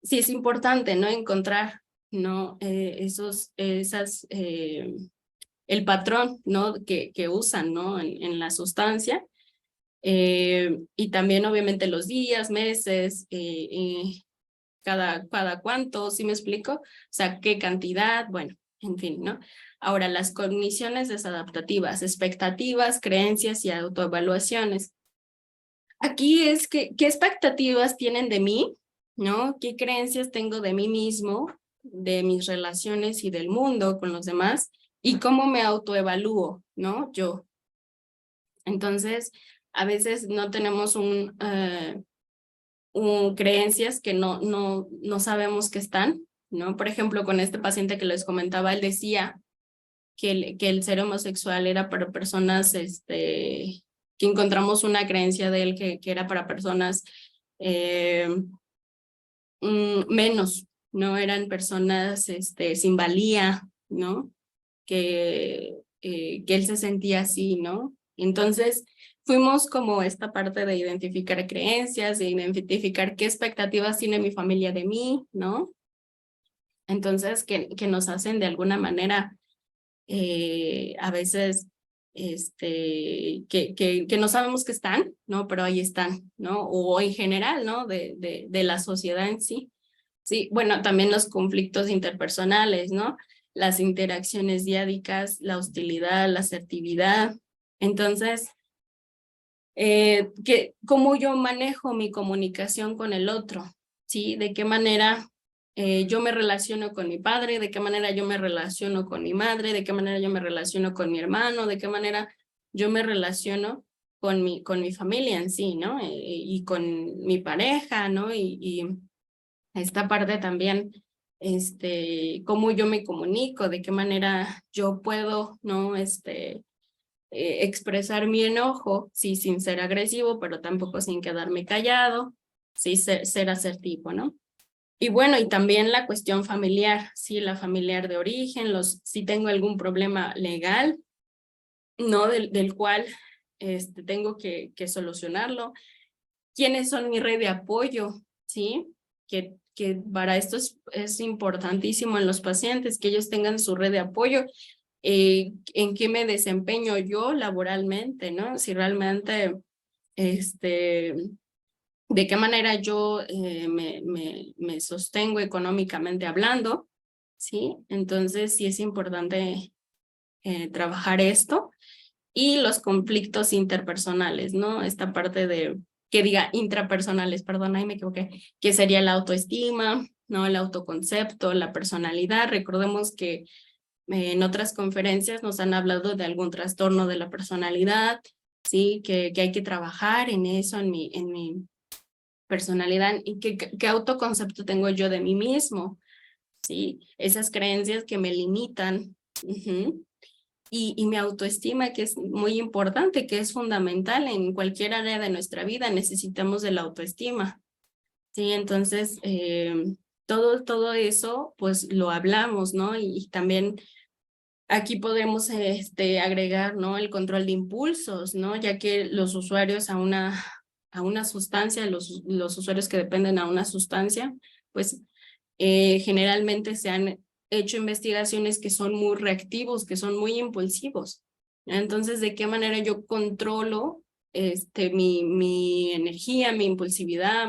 sí es importante, ¿no? Encontrar, ¿no? El patrón, ¿no? Que usan, ¿no? En la sustancia. Y también, obviamente, los días, meses, cada cuánto, ¿sí me explico? O sea, qué cantidad, bueno, en fin, ¿no? Ahora, las cogniciones desadaptativas, expectativas, creencias y autoevaluaciones. Aquí es que, ¿qué expectativas tienen de mí? ¿No? ¿Qué creencias tengo de mí mismo, de mis relaciones y del mundo con los demás? Y cómo me autoevalúo, ¿no? Yo. Entonces, a veces no tenemos creencias que no sabemos que están, ¿no? Por ejemplo, con este paciente que les comentaba, él decía que el ser homosexual era para personas, que encontramos una creencia de él que era para personas menos, ¿no? Eran personas sin valía, ¿no? Que él se sentía así, ¿no? Entonces, fuimos como esta parte de identificar creencias, de identificar qué expectativas tiene mi familia de mí, ¿no? Entonces, que nos hacen de alguna manera, a veces, que no sabemos que están, ¿no? Pero ahí están, ¿no? O en general, ¿no? De la sociedad en sí. Sí, bueno, también los conflictos interpersonales, ¿no? Las interacciones diádicas, la hostilidad, la asertividad. Entonces, cómo yo manejo mi comunicación con el otro, ¿sí? De qué manera yo me relaciono con mi padre, de qué manera yo me relaciono con mi madre, de qué manera yo me relaciono con mi hermano, de qué manera yo me relaciono con mi familia en sí, ¿no? Y con mi pareja, ¿no? Y esta parte también, cómo yo me comunico, de qué manera yo puedo, ¿no? Expresar mi enojo, sí, sin ser agresivo, pero tampoco sin quedarme callado, sí, ser asertivo, ¿no? Y bueno, y también la cuestión familiar, sí, la familiar de origen, si tengo algún problema legal, ¿no? Del cual tengo que solucionarlo. ¿Quiénes son mi red de apoyo? ¿Sí? Que para esto es importantísimo en los pacientes, que ellos tengan su red de apoyo. En qué me desempeño yo laboralmente, ¿no? Si realmente, de qué manera yo me sostengo económicamente hablando, ¿sí? Entonces sí es importante trabajar esto y los conflictos interpersonales, ¿no? Esta parte de, que diga intrapersonales, perdón, ahí me equivoqué, que sería la autoestima, ¿no? El autoconcepto, la personalidad. Recordemos que en otras conferencias nos han hablado de algún trastorno de la personalidad, ¿sí? Que hay que trabajar en eso, en mi personalidad, y qué autoconcepto tengo yo de mí mismo, ¿sí? Esas creencias que me limitan, y mi autoestima, que es muy importante, que es fundamental en cualquier área de nuestra vida, necesitamos de la autoestima, ¿sí? Entonces, todo eso, pues lo hablamos, ¿no? Y también aquí podemos agregar, ¿no? El control de impulsos, ¿no? Ya que los usuarios a una sustancia, los usuarios que dependen a una sustancia, pues generalmente se han hecho investigaciones que son muy reactivos, que son muy impulsivos. Entonces, ¿de qué manera yo controlo mi energía, mi impulsividad,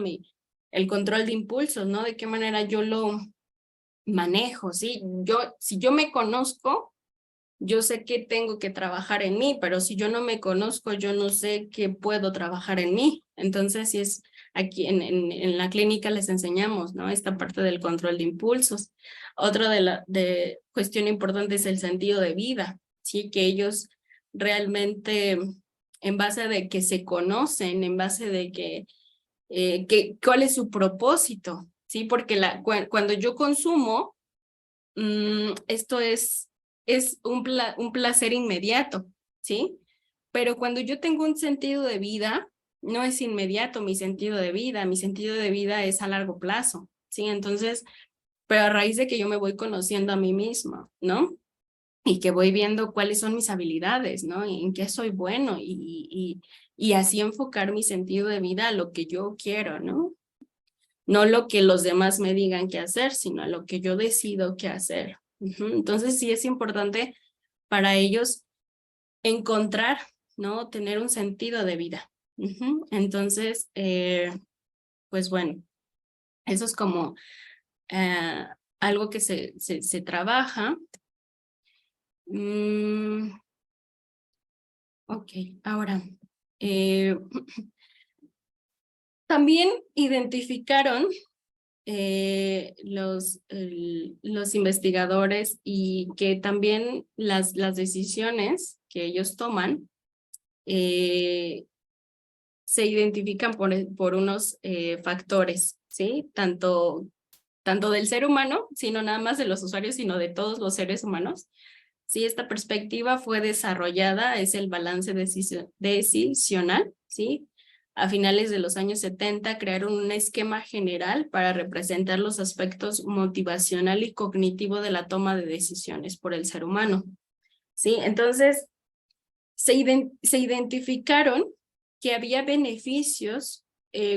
el control de impulsos, ¿no? De qué manera yo lo manejo, ¿sí? Si yo me conozco, yo sé que tengo que trabajar en mí, pero si yo no me conozco, yo no sé qué puedo trabajar en mí. Entonces, si es aquí en la clínica les enseñamos, ¿no? Esta parte del control de impulsos. Otra de cuestión importante es el sentido de vida, ¿sí? Que ellos realmente, en base de que se conocen, en base de cuál es su propósito, ¿sí? Porque cuando yo consumo, esto es un placer inmediato, ¿sí? Pero cuando yo tengo un sentido de vida, no es inmediato mi sentido de vida es a largo plazo, ¿sí? Entonces, pero a raíz de que yo me voy conociendo a mí misma, ¿no? Y que voy viendo cuáles son mis habilidades, ¿no? Y en qué soy bueno y así enfocar mi sentido de vida a lo que yo quiero, ¿no? No lo que los demás me digan qué hacer, sino a lo que yo decido qué hacer. Entonces sí es importante para ellos encontrar, ¿no? Tener un sentido de vida. Entonces, pues bueno, Eso es como algo que se trabaja. Ok, ahora, también identificaron los investigadores y que también las decisiones que ellos toman se identifican por unos factores, ¿sí? Tanto del ser humano, sino nada más de los usuarios, sino de todos los seres humanos. Sí, esta perspectiva fue desarrollada, es el balance decisional, ¿sí? A finales de los años 70 crearon un esquema general para representar los aspectos motivacional y cognitivo de la toma de decisiones por el ser humano, ¿sí? Entonces, se identificaron que había beneficios,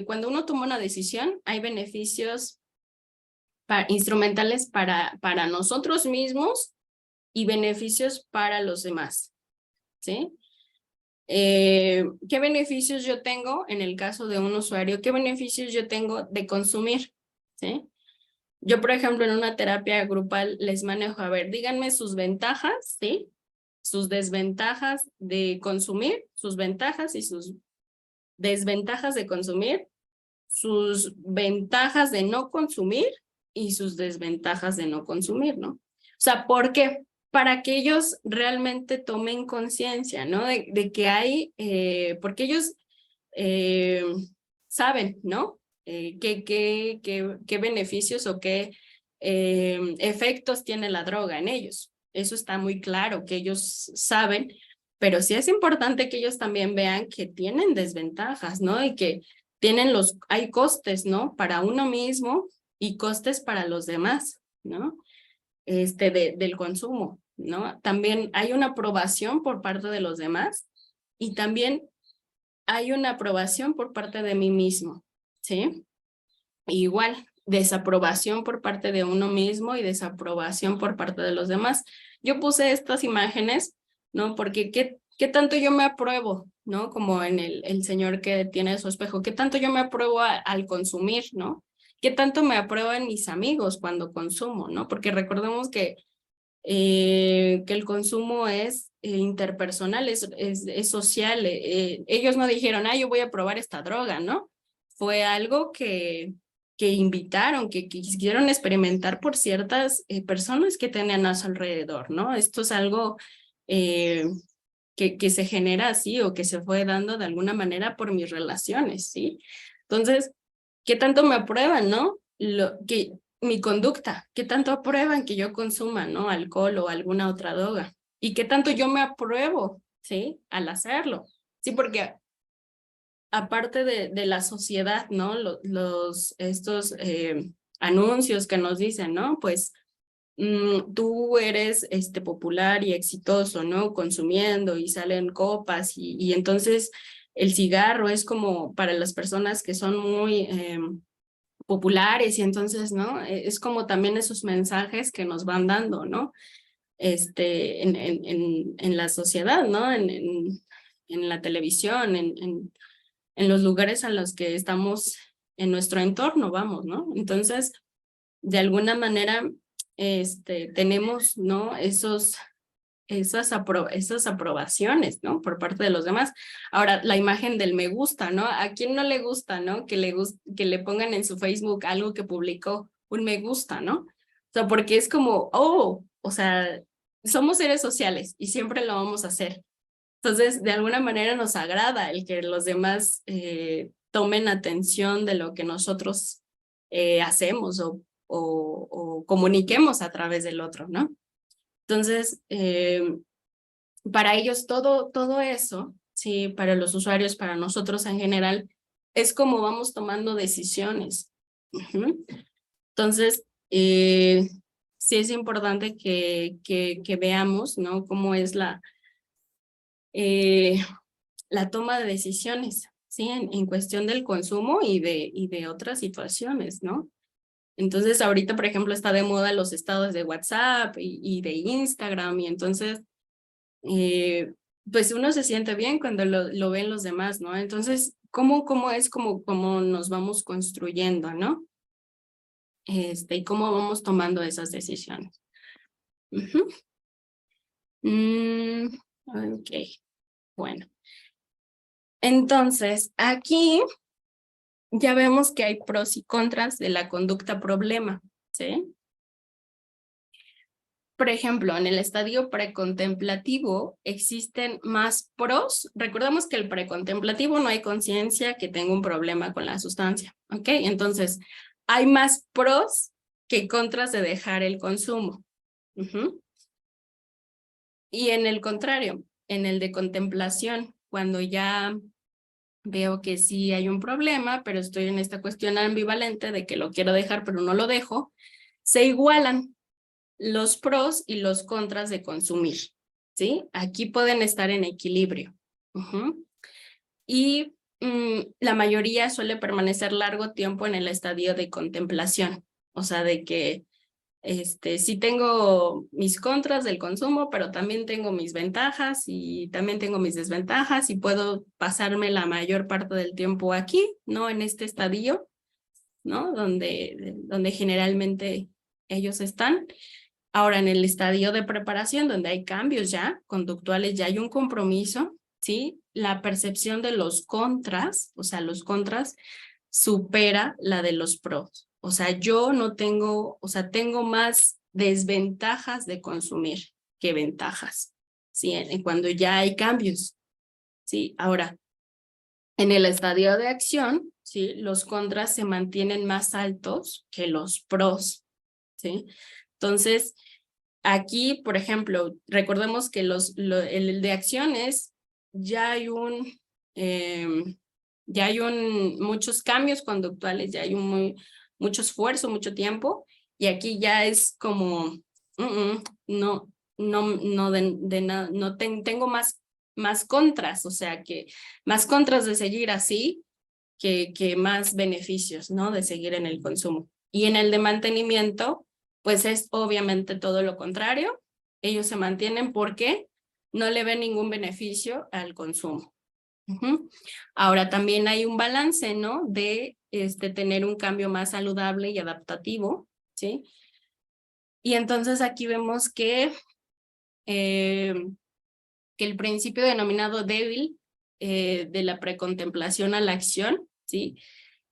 cuando uno toma una decisión, hay beneficios instrumentales para nosotros mismos y beneficios para los demás, ¿sí? ¿Qué beneficios yo tengo en el caso de un usuario? ¿Qué beneficios yo tengo de consumir? ¿Sí? Yo, por ejemplo, en una terapia grupal les manejo, a ver, díganme sus ventajas, ¿sí? Sus desventajas de consumir, sus ventajas y sus desventajas de consumir, sus ventajas de no consumir y sus desventajas de no consumir, ¿no? O sea, ¿por qué? Para que ellos realmente tomen conciencia, ¿no? De que hay, porque ellos saben, ¿no? Qué beneficios o qué efectos tiene la droga en ellos. Eso está muy claro, que ellos saben, pero sí es importante que ellos también vean que tienen desventajas, ¿no? Y que hay costes, ¿no? Para uno mismo y costes para los demás, ¿no? Del consumo, ¿no? También hay una aprobación por parte de los demás y también hay una aprobación por parte de mí mismo, ¿sí? Igual, desaprobación por parte de uno mismo y desaprobación por parte de los demás. Yo puse estas imágenes, ¿no? Porque ¿qué tanto yo me apruebo, ¿no? Como en el señor que tiene su espejo, ¿qué tanto yo me apruebo al consumir, ¿no? ¿Qué tanto me aprueban mis amigos cuando consumo, ¿no? Porque recordemos que el consumo es interpersonal, es social. Ellos no dijeron, yo voy a probar esta droga, ¿no? Fue algo que invitaron, que quisieron experimentar por ciertas personas que tenían a su alrededor, ¿no? Esto es algo que se genera así o que se fue dando de alguna manera por mis relaciones, ¿sí? Entonces, ¿qué tanto me aprueban, no? Mi conducta, ¿qué tanto aprueban que yo consuma, no? Alcohol o alguna otra droga. ¿Y qué tanto yo me apruebo, sí? Al hacerlo. Sí, porque aparte de la sociedad, ¿no? Estos anuncios que nos dicen, ¿no? Pues tú eres popular y exitoso, ¿no? Consumiendo y salen copas y entonces el cigarro es como para las personas que son muy populares y entonces, ¿no? Es como también esos mensajes que nos van dando, ¿no? En la sociedad, ¿no? En la televisión, en los lugares a los que estamos en nuestro entorno, vamos, ¿no? Entonces, de alguna manera, tenemos, ¿no? Esas aprobaciones, ¿no? Por parte de los demás. Ahora, la imagen del me gusta, ¿no? ¿A quién no le gusta, ¿no? Que le pongan en su Facebook algo que publicó, un me gusta, ¿no? O sea, porque es como, o sea, somos seres sociales y siempre lo vamos a hacer. Entonces, de alguna manera nos agrada el que los demás tomen atención de lo que nosotros hacemos o comuniquemos a través del otro, ¿no? Entonces, para ellos todo eso, sí, para los usuarios, para nosotros en general, es como vamos tomando decisiones. Entonces, sí es importante que veamos, ¿no? Cómo es la toma de decisiones, ¿sí? En cuestión del consumo y de otras situaciones, ¿no? Entonces, ahorita, por ejemplo, está de moda los estados de WhatsApp y de Instagram, y entonces, pues uno se siente bien cuando lo ven los demás, ¿no? Entonces, ¿cómo es como nos vamos construyendo, ¿no? y cómo vamos tomando esas decisiones. Ujú. Ok, bueno. Entonces, aquí ya vemos que hay pros y contras de la conducta problema, ¿sí? Por ejemplo, en el estadio precontemplativo existen más pros. Recordemos que el precontemplativo no hay conciencia que tengo un problema con la sustancia, ¿ok? Entonces, hay más pros que contras de dejar el consumo. Ujú. Y en el contrario, en el de contemplación, cuando ya veo que sí hay un problema, pero estoy en esta cuestión ambivalente de que lo quiero dejar, pero no lo dejo, se igualan los pros y los contras de consumir, ¿sí? Aquí pueden estar en equilibrio. Ujú. Y la mayoría suele permanecer largo tiempo en el estadio de contemplación, o sea, de que sí tengo mis contras del consumo, pero también tengo mis ventajas y también tengo mis desventajas y puedo pasarme la mayor parte del tiempo aquí, ¿no? En este estadio, ¿no? Donde generalmente ellos están. Ahora, en el estadio de preparación, donde hay cambios ya conductuales, ya hay un compromiso, ¿sí? La percepción de los contras, o sea, los contras, supera la de los pros. O sea, yo no tengo, o sea, tengo más desventajas de consumir que ventajas, ¿sí? Cuando ya hay cambios, ¿sí? Ahora, en el estadio de acción, ¿sí? Los contras se mantienen más altos que los pros, ¿sí? Entonces, aquí, por ejemplo, recordemos que el de acciones ya hay muchos cambios conductuales, ya hay mucho esfuerzo, mucho tiempo, y aquí ya es como, no, tengo más contras, o sea, que más contras de seguir así que más beneficios, ¿no? De seguir en el consumo. Y en el de mantenimiento, pues es obviamente todo lo contrario. Ellos se mantienen porque no le ven ningún beneficio al consumo. Ujú. Ahora también hay un balance, ¿no? De tener un cambio más saludable y adaptativo, ¿sí? Y entonces aquí vemos que el principio denominado débil de la precontemplación a la acción, ¿sí?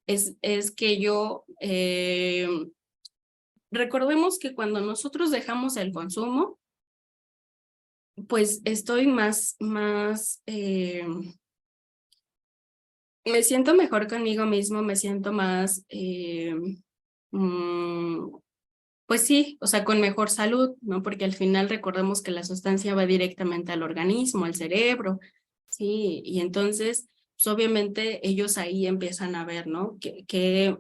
Es que recordemos que cuando nosotros dejamos el consumo, pues estoy me siento mejor conmigo mismo, me siento más, pues sí, o sea, con mejor salud, ¿no? Porque al final recordemos que la sustancia va directamente al organismo, al cerebro, ¿sí? Y entonces, pues obviamente ellos ahí empiezan a ver, ¿no? Que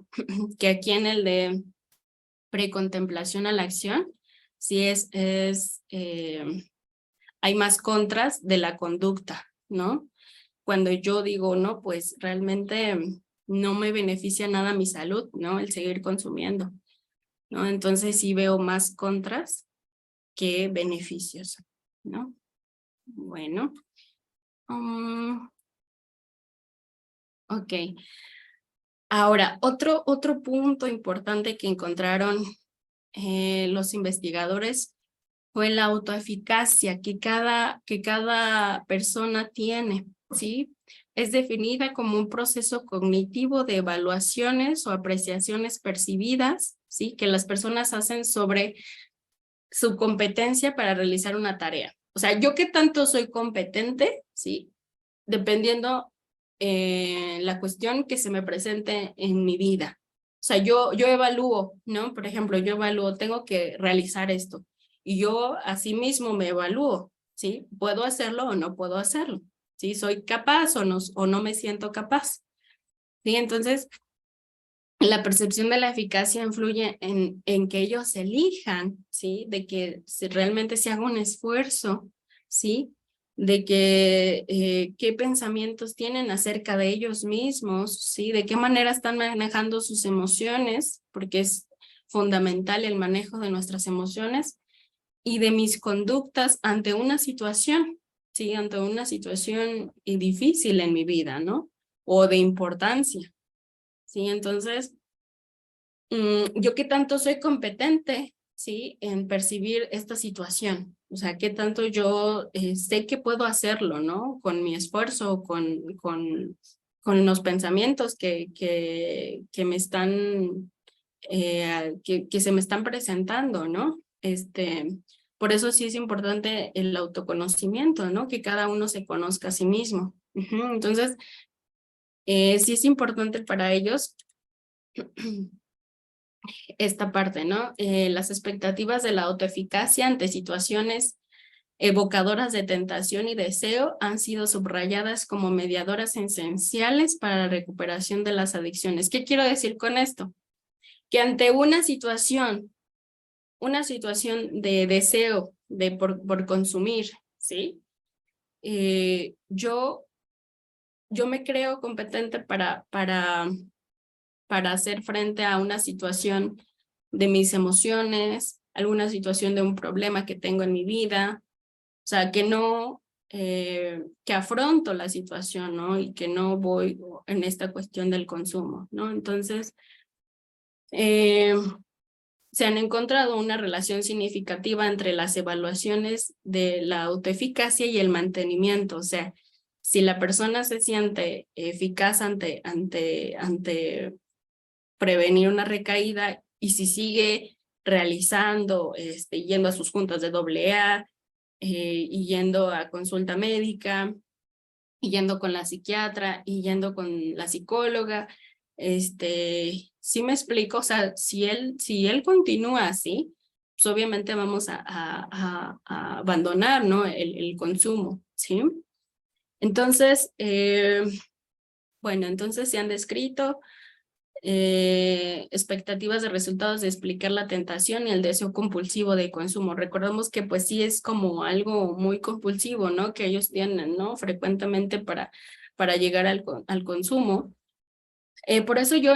aquí en el de precontemplación a la acción, sí hay más contras de la conducta, ¿no? Cuando yo digo, no, pues realmente no me beneficia nada mi salud, ¿no? El seguir consumiendo, ¿no? Entonces sí veo más contras que beneficios, ¿no? Bueno. Ok. Ahora, otro punto importante que encontraron los investigadores fue la autoeficacia que cada persona tiene, ¿sí? Es definida como un proceso cognitivo de evaluaciones o apreciaciones percibidas, ¿sí? Que las personas hacen sobre su competencia para realizar una tarea. O sea, yo qué tanto soy competente, ¿sí? Dependiendo la cuestión que se me presente en mi vida. O sea, yo evalúo, ¿no? Por ejemplo, yo evalúo, tengo que realizar esto. Y yo asimismo me evalúo, ¿sí? ¿Puedo hacerlo o no puedo hacerlo? ¿Sí? ¿Soy capaz o no me siento capaz? ¿Sí? Entonces, la percepción de la eficacia influye en que ellos elijan, ¿sí? De que realmente se haga un esfuerzo, ¿sí? De que qué pensamientos tienen acerca de ellos mismos, ¿sí? De qué manera están manejando sus emociones, porque es fundamental el manejo de nuestras emociones y de mis conductas ante una situación, ¿sí? Ante una situación difícil en mi vida, ¿no? O de importancia, ¿sí? Entonces, yo qué tanto soy competente, ¿sí? En percibir esta situación. O sea, qué tanto yo sé que puedo hacerlo, ¿no? Con mi esfuerzo, con los pensamientos que me están, que se me están presentando, ¿no? Por eso sí es importante el autoconocimiento, ¿no? Que cada uno se conozca a sí mismo. Entonces, sí es importante para ellos esta parte, ¿no? Las expectativas de la autoeficacia ante situaciones evocadoras de tentación y deseo han sido subrayadas como mediadoras esenciales para la recuperación de las adicciones. ¿Qué quiero decir con esto? Que ante una situación de deseo por consumir, ¿sí? Yo me creo competente para hacer frente a una situación de mis emociones, alguna situación de un problema que tengo en mi vida, o sea, que no, que afronto la situación, ¿no? Y que no voy en esta cuestión del consumo, ¿no? Entonces, se han encontrado una relación significativa entre las evaluaciones de la autoeficacia y el mantenimiento, o sea, si la persona se siente eficaz ante prevenir una recaída y si sigue realizando, yendo a sus juntas de AA, y yendo a consulta médica, y yendo con la psiquiatra, y yendo con la psicóloga, sí me explico, o sea, si él continúa así, pues obviamente vamos a abandonar, ¿no? El consumo, ¿sí? Entonces, bueno, entonces se han descrito expectativas de resultados de explicar la tentación y el deseo compulsivo de consumo. Recordemos que pues sí es como algo muy compulsivo, ¿no? Que ellos tienen, ¿no? Frecuentemente para llegar al consumo. Por eso yo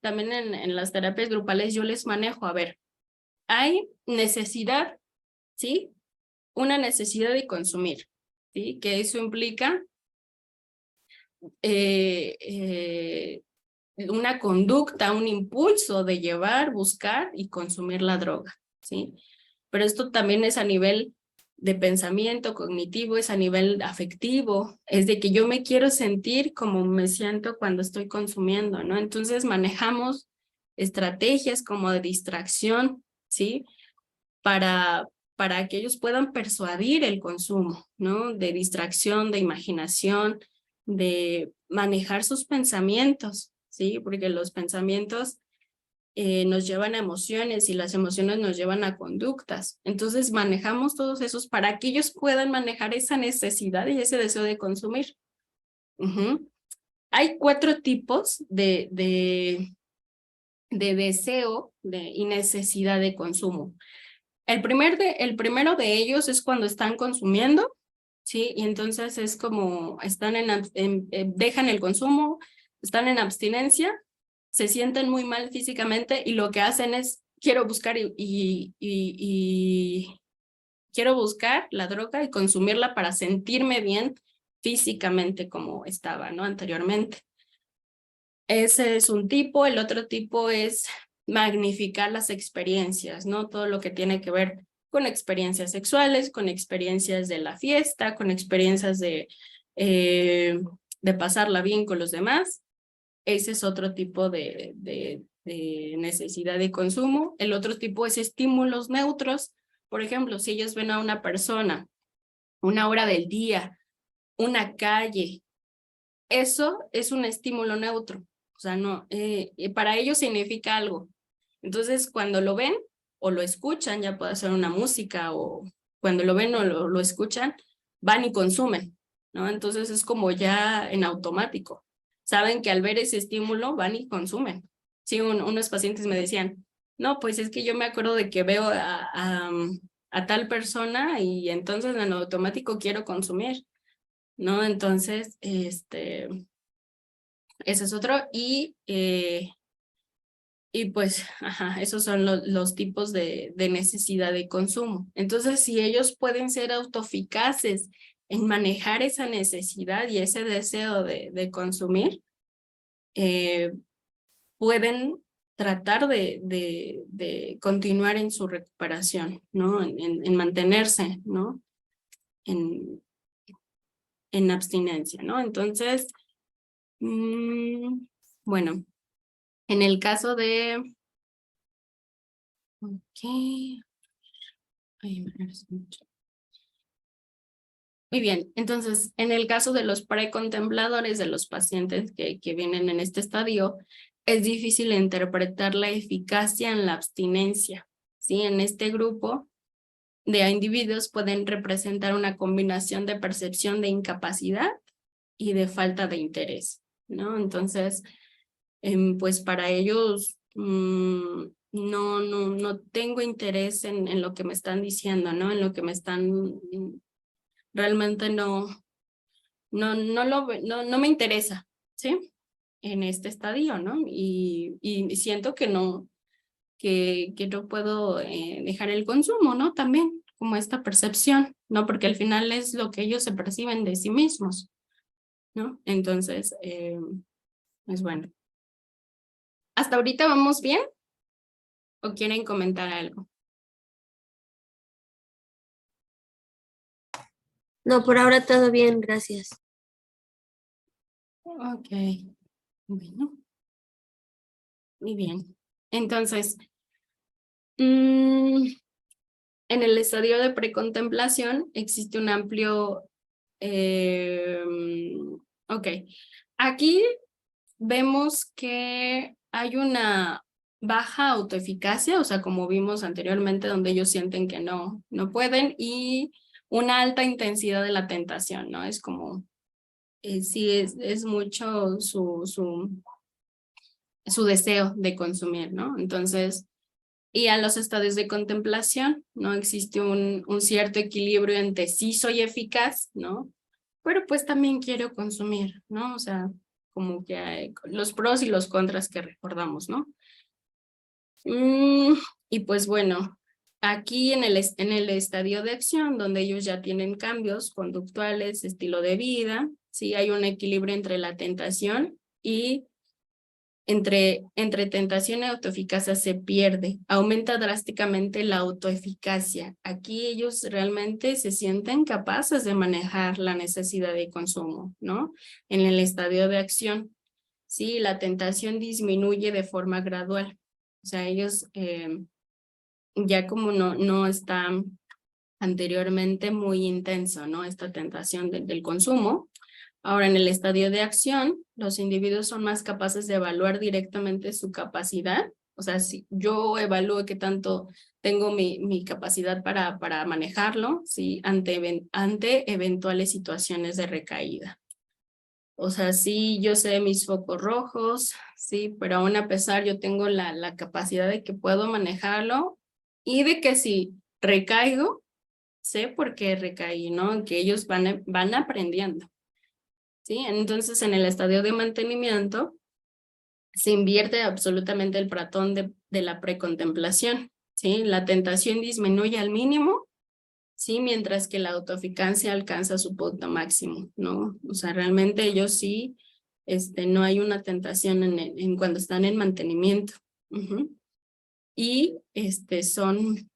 también en las terapias grupales yo les manejo, a ver, hay necesidad, ¿sí? Una necesidad de consumir, ¿sí? Que eso implica una conducta, un impulso de llevar, buscar y consumir la droga, ¿sí? Pero esto también es a nivel de pensamiento cognitivo, es a nivel afectivo, es de que yo me quiero sentir como me siento cuando estoy consumiendo, ¿no? Entonces manejamos estrategias como de distracción, ¿sí? Para que ellos puedan persuadir el consumo, ¿no? De distracción, de imaginación, de manejar sus pensamientos, ¿sí? Porque los pensamientos nos llevan a emociones y las emociones nos llevan a conductas. Entonces manejamos todos esos para que ellos puedan manejar esa necesidad y ese deseo de consumir. Hay 4 tipos de deseo y necesidad de consumo. El primero de ellos es cuando están consumiendo, ¿sí? Y entonces es como están dejan el consumo, están en abstinencia, se sienten muy mal físicamente y lo que hacen es, quiero buscar quiero buscar la droga y consumirla para sentirme bien físicamente como estaba, ¿no? Anteriormente. Ese es un tipo. El otro tipo es magnificar las experiencias, ¿no? Todo lo que tiene que ver con experiencias sexuales, con experiencias de la fiesta, con experiencias de pasarla bien con los demás. Ese es otro tipo de necesidad de consumo. El otro tipo es estímulos neutros. Por ejemplo, si ellos ven a una persona, una hora del día, una calle, eso es un estímulo neutro. O sea, no, para ellos significa algo. Entonces, cuando lo ven o lo escuchan, ya puede ser una música o cuando lo ven o lo escuchan, van y consumen, ¿no? Entonces es como ya en automático. Saben que al ver ese estímulo van y consumen. Sí, unos pacientes me decían, no, pues es que yo me acuerdo de que veo a tal persona y entonces en automático quiero consumir, ¿no? Entonces, ese es otro. Y pues, ajá, esos son los tipos de necesidad de consumo. Entonces, si ellos pueden ser autoeficaces en manejar esa necesidad y ese deseo de consumir, pueden tratar de continuar en su recuperación, ¿no? En mantenerse, ¿no? En abstinencia, ¿no? Entonces, bueno, en el caso de... Ok. Ay, me parece mucho. Muy bien, entonces, en el caso de los precontempladores, de los pacientes que vienen en este estadio, es difícil interpretar la eficacia en la abstinencia, ¿sí? En este grupo de individuos pueden representar una combinación de percepción de incapacidad y de falta de interés, ¿no? Entonces, pues para ellos no tengo interés en lo que me están diciendo, ¿no? En lo que me están, realmente no me interesa, ¿sí? En este estadio, ¿no? Y siento que no puedo dejar el consumo, ¿no? También como esta percepción, ¿no? Porque al final es lo que ellos se perciben de sí mismos, ¿no? Entonces, pues bueno. ¿Hasta ahorita vamos bien? ¿O quieren comentar algo?
No, por ahora todo bien, gracias.
Ok, bueno. Muy bien. Entonces, en el estadio de precontemplación existe un amplio... ok, aquí vemos que hay una baja autoeficacia, o sea, como vimos anteriormente, donde ellos sienten que no pueden, y una alta intensidad de la tentación, ¿no? Es como, sí, es mucho su deseo de consumir, ¿no? Entonces, y a los estadios de contemplación, ¿no? Existe un cierto equilibrio entre sí soy eficaz, ¿no? Pero pues también quiero consumir, ¿no? O sea, como que hay los pros y los contras que recordamos, ¿no? Y pues bueno, aquí en el estadio de acción, donde ellos ya tienen cambios conductuales, estilo de vida, sí hay un equilibrio entre la tentación y entre tentación y autoeficacia se pierde, aumenta drásticamente la autoeficacia. Aquí ellos realmente se sienten capaces de manejar la necesidad de consumo, ¿no? En el estadio de acción, sí, la tentación disminuye de forma gradual. O sea, ellos ya como no está anteriormente muy intenso, ¿no? Esta tentación del consumo. Ahora, en el estadio de acción, los individuos son más capaces de evaluar directamente su capacidad. O sea, si yo evalúo qué tanto tengo mi capacidad para manejarlo, ¿sí? Ante eventuales situaciones de recaída. O sea, sí, yo sé mis focos rojos, sí, pero aún a pesar yo tengo la capacidad de que puedo manejarlo y de que si recaigo, sé por qué recaí, ¿no? Que ellos van aprendiendo. ¿Sí? Entonces, en el estadio de mantenimiento, se invierte absolutamente el patrón de la precontemplación, ¿sí? La tentación disminuye al mínimo, ¿sí? Mientras que la autoeficacia alcanza su punto máximo, ¿no? O sea, realmente ellos sí, no hay una tentación en cuando están en mantenimiento. Y son,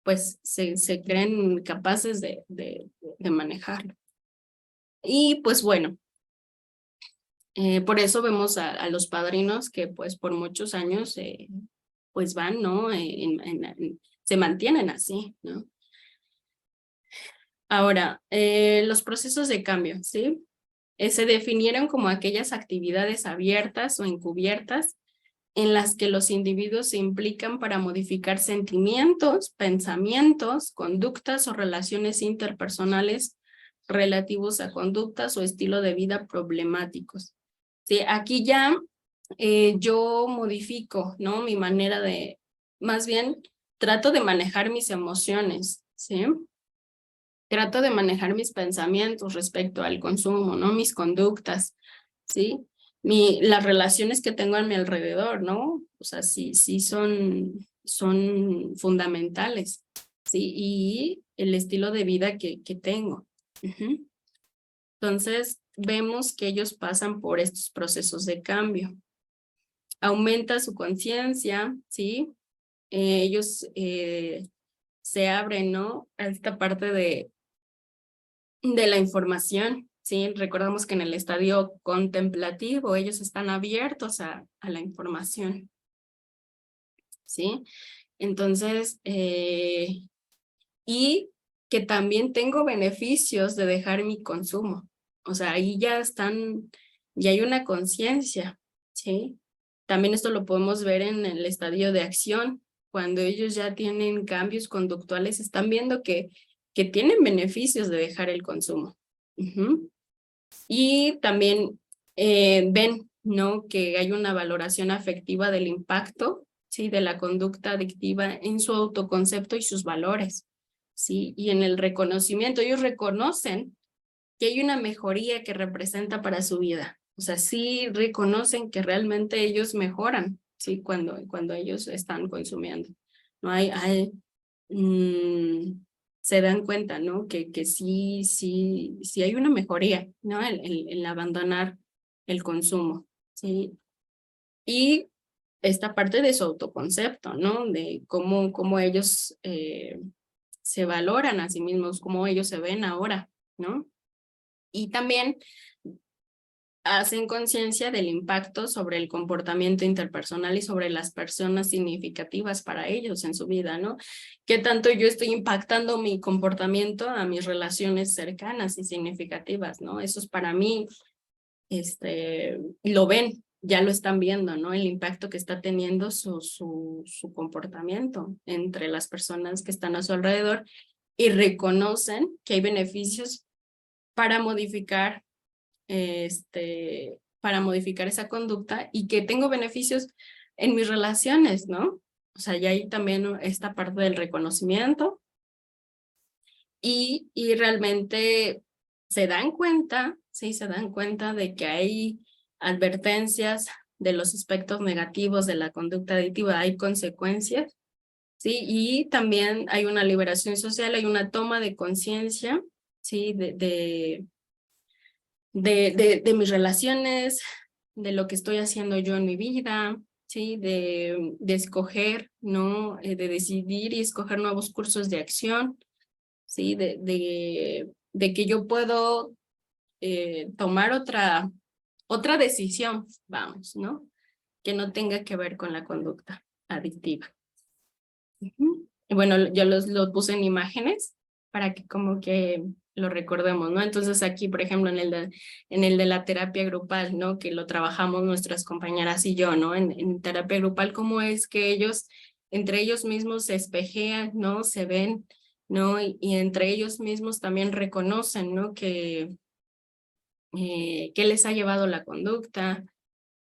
pues, se creen capaces de manejarlo. Y pues bueno, por eso vemos a los padrinos que pues por muchos años pues van, ¿no? Se mantienen así, ¿no? Ahora, los procesos de cambio, ¿sí? Se definieron como aquellas actividades abiertas o encubiertas en las que los individuos se implican para modificar sentimientos, pensamientos, conductas o relaciones interpersonales relativos a conductas o estilo de vida problemáticos. Sí, aquí ya yo modifico, ¿no? Mi manera de, más bien, trato de manejar mis emociones, ¿sí? Trato de manejar mis pensamientos respecto al consumo, ¿no? Mis conductas, ¿sí? Las relaciones que tengo a mi alrededor, ¿no? O sea, sí son fundamentales, ¿sí? Y el estilo de vida que tengo. Entonces, vemos que ellos pasan por estos procesos de cambio. aumenta su conciencia, ¿sí? Ellos se abren, ¿no? A esta parte de la información, ¿sí? Recordamos que en el estadio contemplativo ellos están abiertos a la información, ¿sí? Entonces, y que también tengo beneficios de dejar mi consumo. O sea, ahí ya hay una conciencia, ¿sí? También esto lo podemos ver en el estadio de acción, cuando ellos ya tienen cambios conductuales, están viendo que tienen beneficios de dejar el consumo. Y también ven, ¿no? Que hay una valoración afectiva del impacto, ¿sí? De la conducta adictiva en su autoconcepto y sus valores, ¿sí? Y en el reconocimiento, ellos reconocen que hay una mejoría que representa para su vida. O sea, sí reconocen que realmente ellos mejoran, ¿sí? Cuando ellos están consumiendo. No se dan cuenta, ¿no? Que sí hay una mejoría, ¿no? El abandonar el consumo, ¿sí? Y esta parte de su autoconcepto, ¿no? De cómo ellos se valoran a sí mismos, cómo ellos se ven ahora, ¿no? Y también hacen conciencia del impacto sobre el comportamiento interpersonal y sobre las personas significativas para ellos en su vida, ¿no? ¿Qué tanto yo estoy impactando mi comportamiento a mis relaciones cercanas y significativas, ¿no? Eso es para mí, lo ven, ya lo están viendo, ¿no? El impacto que está teniendo su comportamiento entre las personas que están a su alrededor y reconocen que hay beneficios para modificar esa conducta y que tengo beneficios en mis relaciones, ¿no? O sea, ya hay también esta parte del reconocimiento y realmente se dan cuenta, sí, se dan cuenta de que hay advertencias de los aspectos negativos de la conducta adictiva, hay consecuencias, sí, y también hay una liberación social, hay una toma de conciencia, sí, de mis relaciones, de lo que estoy haciendo yo en mi vida, ¿sí? De escoger, ¿no? De decidir y escoger nuevos cursos de acción, ¿sí? De que yo puedo tomar otra decisión, vamos, ¿no? Que no tenga que ver con la conducta adictiva. Y bueno, yo lo puse en imágenes para que como que lo recordemos, ¿no? Entonces aquí, por ejemplo, en el de la terapia grupal, ¿no? Que lo trabajamos nuestras compañeras y yo, ¿no? En terapia grupal, ¿cómo es que ellos, entre ellos mismos se espejean, ¿no? Se ven, ¿no? Y entre ellos mismos también reconocen, ¿no? Que les ha llevado la conducta,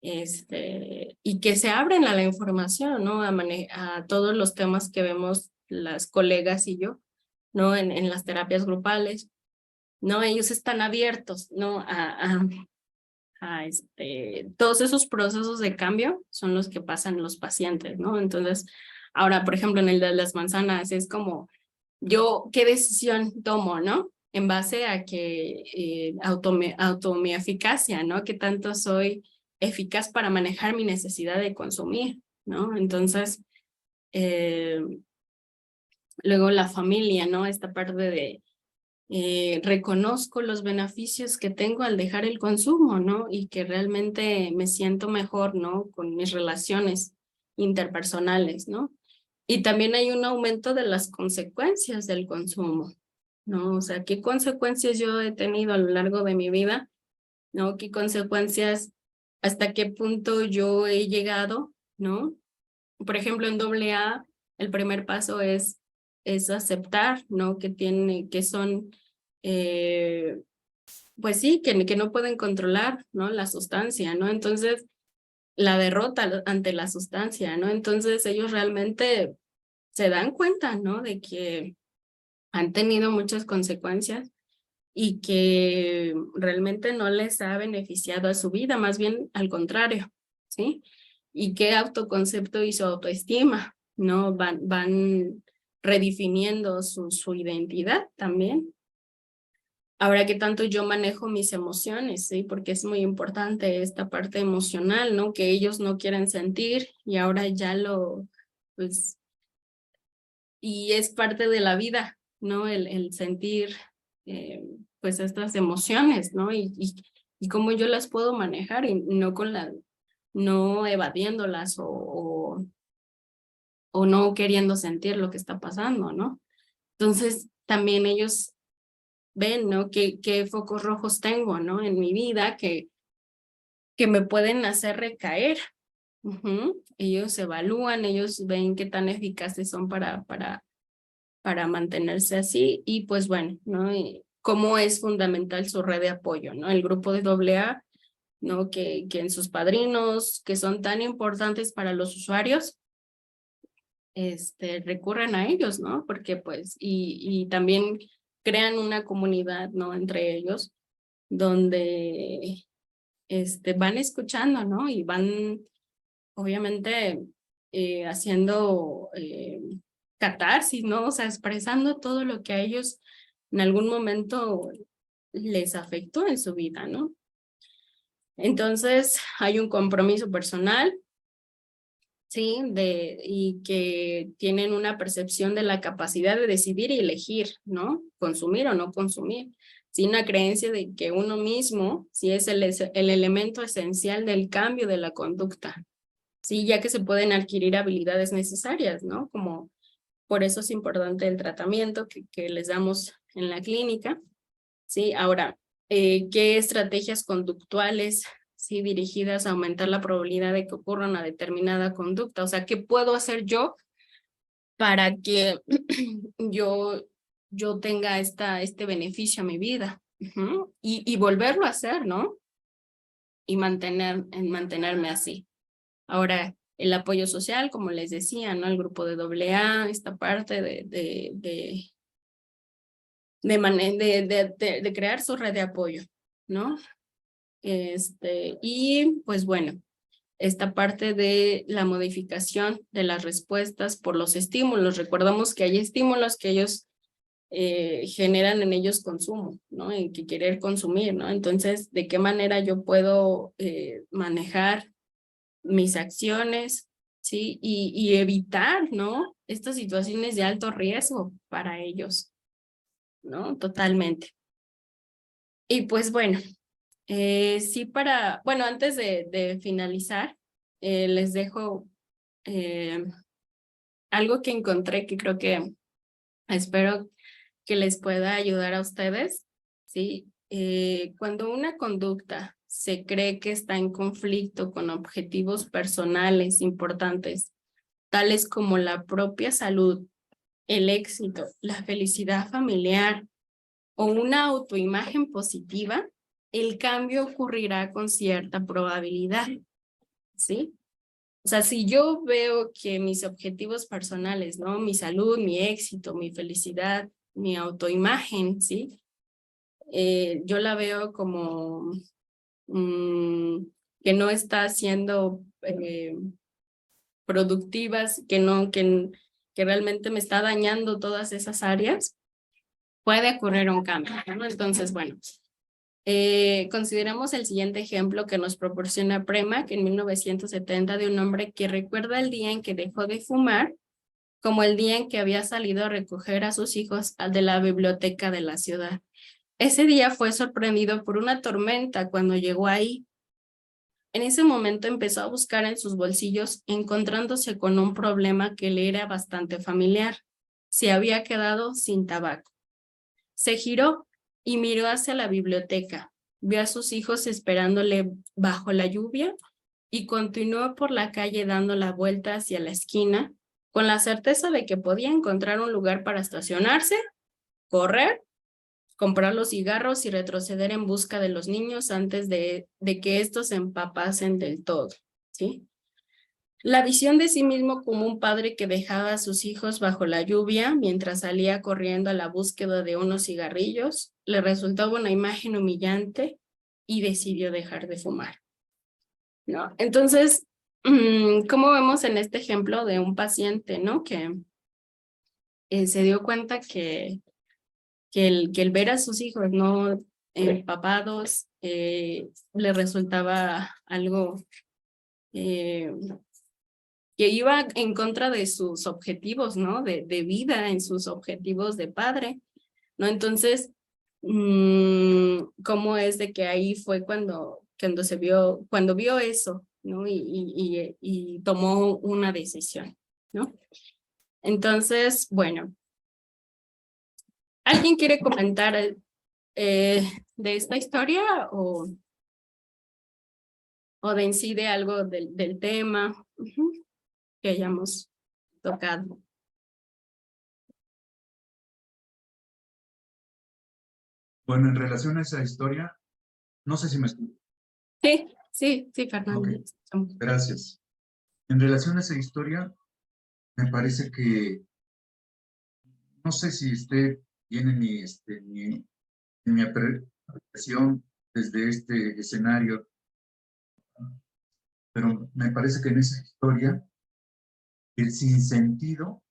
y que se abren a la información, ¿no? A todos los temas que vemos las colegas y yo, ¿no? En las terapias grupales, ¿no? Ellos están abiertos, ¿no? Todos esos procesos de cambio son los que pasan los pacientes, ¿no? Entonces, ahora, por ejemplo, en el de las manzanas, es como, yo, ¿qué decisión tomo, no? En base a que mi eficacia, ¿no? ¿Qué tanto soy eficaz para manejar mi necesidad de consumir, ¿no? Entonces, luego la familia, ¿no? Esta parte de reconozco los beneficios que tengo al dejar el consumo, ¿no? Y que realmente me siento mejor, ¿no? Con mis relaciones interpersonales, ¿no? Y también hay un aumento de las consecuencias del consumo, ¿no? O sea, ¿qué consecuencias yo he tenido a lo largo de mi vida? ¿No? ¿Qué consecuencias, hasta qué punto yo he llegado, ¿no? Por ejemplo, en AA, el primer paso es aceptar, ¿no? Que son, pues sí, que no pueden controlar, ¿no? La sustancia, ¿no? Entonces, la derrota ante la sustancia, ¿no? Entonces, ellos realmente se dan cuenta, ¿no? De que han tenido muchas consecuencias y que realmente no les ha beneficiado a su vida, más bien al contrario, ¿sí? Y qué autoconcepto y su autoestima, ¿no? Van redefiniendo su identidad también. Ahora, ¿qué tanto yo manejo mis emociones? ¿Sí? Porque es muy importante esta parte emocional, ¿no? Que ellos no quieren sentir y ahora ya pues, y es parte de la vida, ¿no? El sentir, pues, estas emociones, ¿no? Y cómo yo las puedo manejar y no evadiéndolas o no queriendo sentir lo que está pasando, ¿no? Entonces, también ellos ven, ¿no? ¿Qué focos rojos tengo, ¿no? En mi vida que me pueden hacer recaer. Ellos evalúan, ellos ven qué tan eficaces son para mantenerse así y pues bueno, ¿no? Y cómo es fundamental su red de apoyo, ¿no? El grupo de AA, ¿no? Que en sus padrinos, que son tan importantes para los usuarios, recurren a ellos, ¿no? Porque pues, y también crean una comunidad, ¿no? Entre ellos, donde van escuchando, ¿no? Y van, obviamente, haciendo catarsis, ¿no? O sea, expresando todo lo que a ellos en algún momento les afectó en su vida, ¿no? Entonces, hay un compromiso personal, ¿sí? Y que tienen una percepción de la capacidad de decidir y elegir, ¿no? Consumir o no consumir. Sin una creencia de que uno mismo, sí, es el elemento esencial del cambio de la conducta, sí, ya que se pueden adquirir habilidades necesarias, ¿no? Como por eso es importante el tratamiento que les damos en la clínica, ¿sí? Ahora, ¿qué estrategias conductuales, sí, dirigidas a aumentar la probabilidad de que ocurra una determinada conducta? O sea, ¿qué puedo hacer yo para que yo tenga este beneficio a mi vida? Y volverlo a hacer, ¿no? Y mantenerme así. Ahora, el apoyo social, como les decía, ¿no? El grupo de AA, esta parte de crear su red de apoyo, ¿no? Y pues bueno, esta parte de la modificación de las respuestas por los estímulos. Recordamos que hay estímulos que ellos generan en ellos consumo, ¿no? En que querer consumir, ¿no? Entonces, ¿de qué manera yo puedo manejar mis acciones, ¿sí? Y evitar, ¿no? Estas situaciones de alto riesgo para ellos, ¿no? Totalmente. Y pues bueno, sí bueno, antes de finalizar, les dejo algo que encontré que creo que espero que les pueda ayudar a ustedes, ¿sí? Cuando una conducta se cree que está en conflicto con objetivos personales importantes, tales como la propia salud, el éxito, la felicidad familiar o una autoimagen positiva, el cambio ocurrirá con cierta probabilidad, ¿sí? O sea, si yo veo que mis objetivos personales, ¿no? Mi salud, mi éxito, mi felicidad, mi autoimagen, ¿sí? Yo la veo como que no está siendo productivas, que realmente me está dañando todas esas áreas, puede ocurrir un cambio, ¿no? Entonces, bueno, consideramos el siguiente ejemplo que nos proporciona Premack en 1970 de un hombre que recuerda el día en que dejó de fumar como el día en que había salido a recoger a sus hijos de la biblioteca de la ciudad. Ese día fue sorprendido por una tormenta cuando llegó ahí. En ese momento empezó a buscar en sus bolsillos, encontrándose con un problema que le era bastante familiar. Se había quedado sin tabaco. Se giró y miró hacia la biblioteca. Vio a sus hijos esperándole bajo la lluvia y continuó por la calle dando la vuelta hacia la esquina, con la certeza de que podía encontrar un lugar para estacionarse, correr, comprar los cigarros y retroceder en busca de los niños antes de que estos se empapasen del todo, ¿sí? La visión de sí mismo como un padre que dejaba a sus hijos bajo la lluvia mientras salía corriendo a la búsqueda de unos cigarrillos le resultaba una imagen humillante y decidió dejar de fumar, ¿no? Entonces, ¿cómo vemos en este ejemplo de un paciente, ¿no? Que se dio cuenta que que el ver a sus hijos no empapados le resultaba algo que iba en contra de sus objetivos, ¿no? De vida, en sus objetivos de padre, ¿no? Entonces, ¿cómo es de que ahí fue cuando vio eso, ¿no? Y tomó una decisión, ¿no? Entonces, bueno, ¿alguien quiere comentar de esta historia o de en sí de algo del tema que hayamos tocado?
Bueno, en relación a esa historia, no sé si me escucho.
Sí, Fernando.
Ok. Gracias. En relación a esa historia, me parece que, no sé si esté bien en mi apreciación desde este escenario, pero me parece que en esa historia, el sinsentido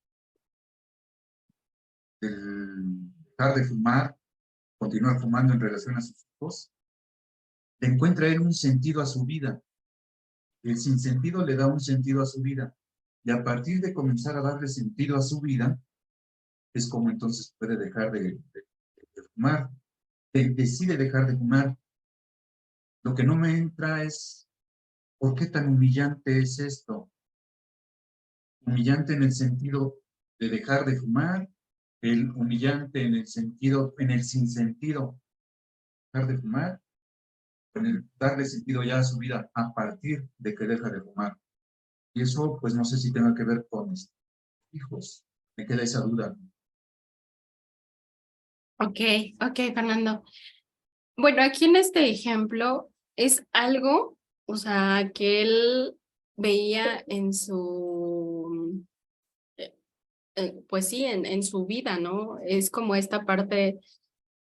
del dejar de fumar, continuar fumando en relación a sus hijos, le encuentra él un sentido a su vida. El sinsentido le da un sentido a su vida. Y a partir de comenzar a darle sentido a su vida, es como entonces puede dejar de fumar. Decide dejar de fumar. Lo que no me entra es, ¿por qué tan humillante es esto? Humillante en el sentido de dejar de fumar, el humillante en el sentido, en el sinsentido, dejar de fumar, en el darle sentido ya a su vida a partir de que deja de fumar. Y eso, pues no sé si tenga que ver con mis hijos. Me queda esa duda.
Ok, Fernando. Bueno, aquí en este ejemplo es algo, o sea, que él veía en su, pues sí, en su vida, ¿no? Es como esta parte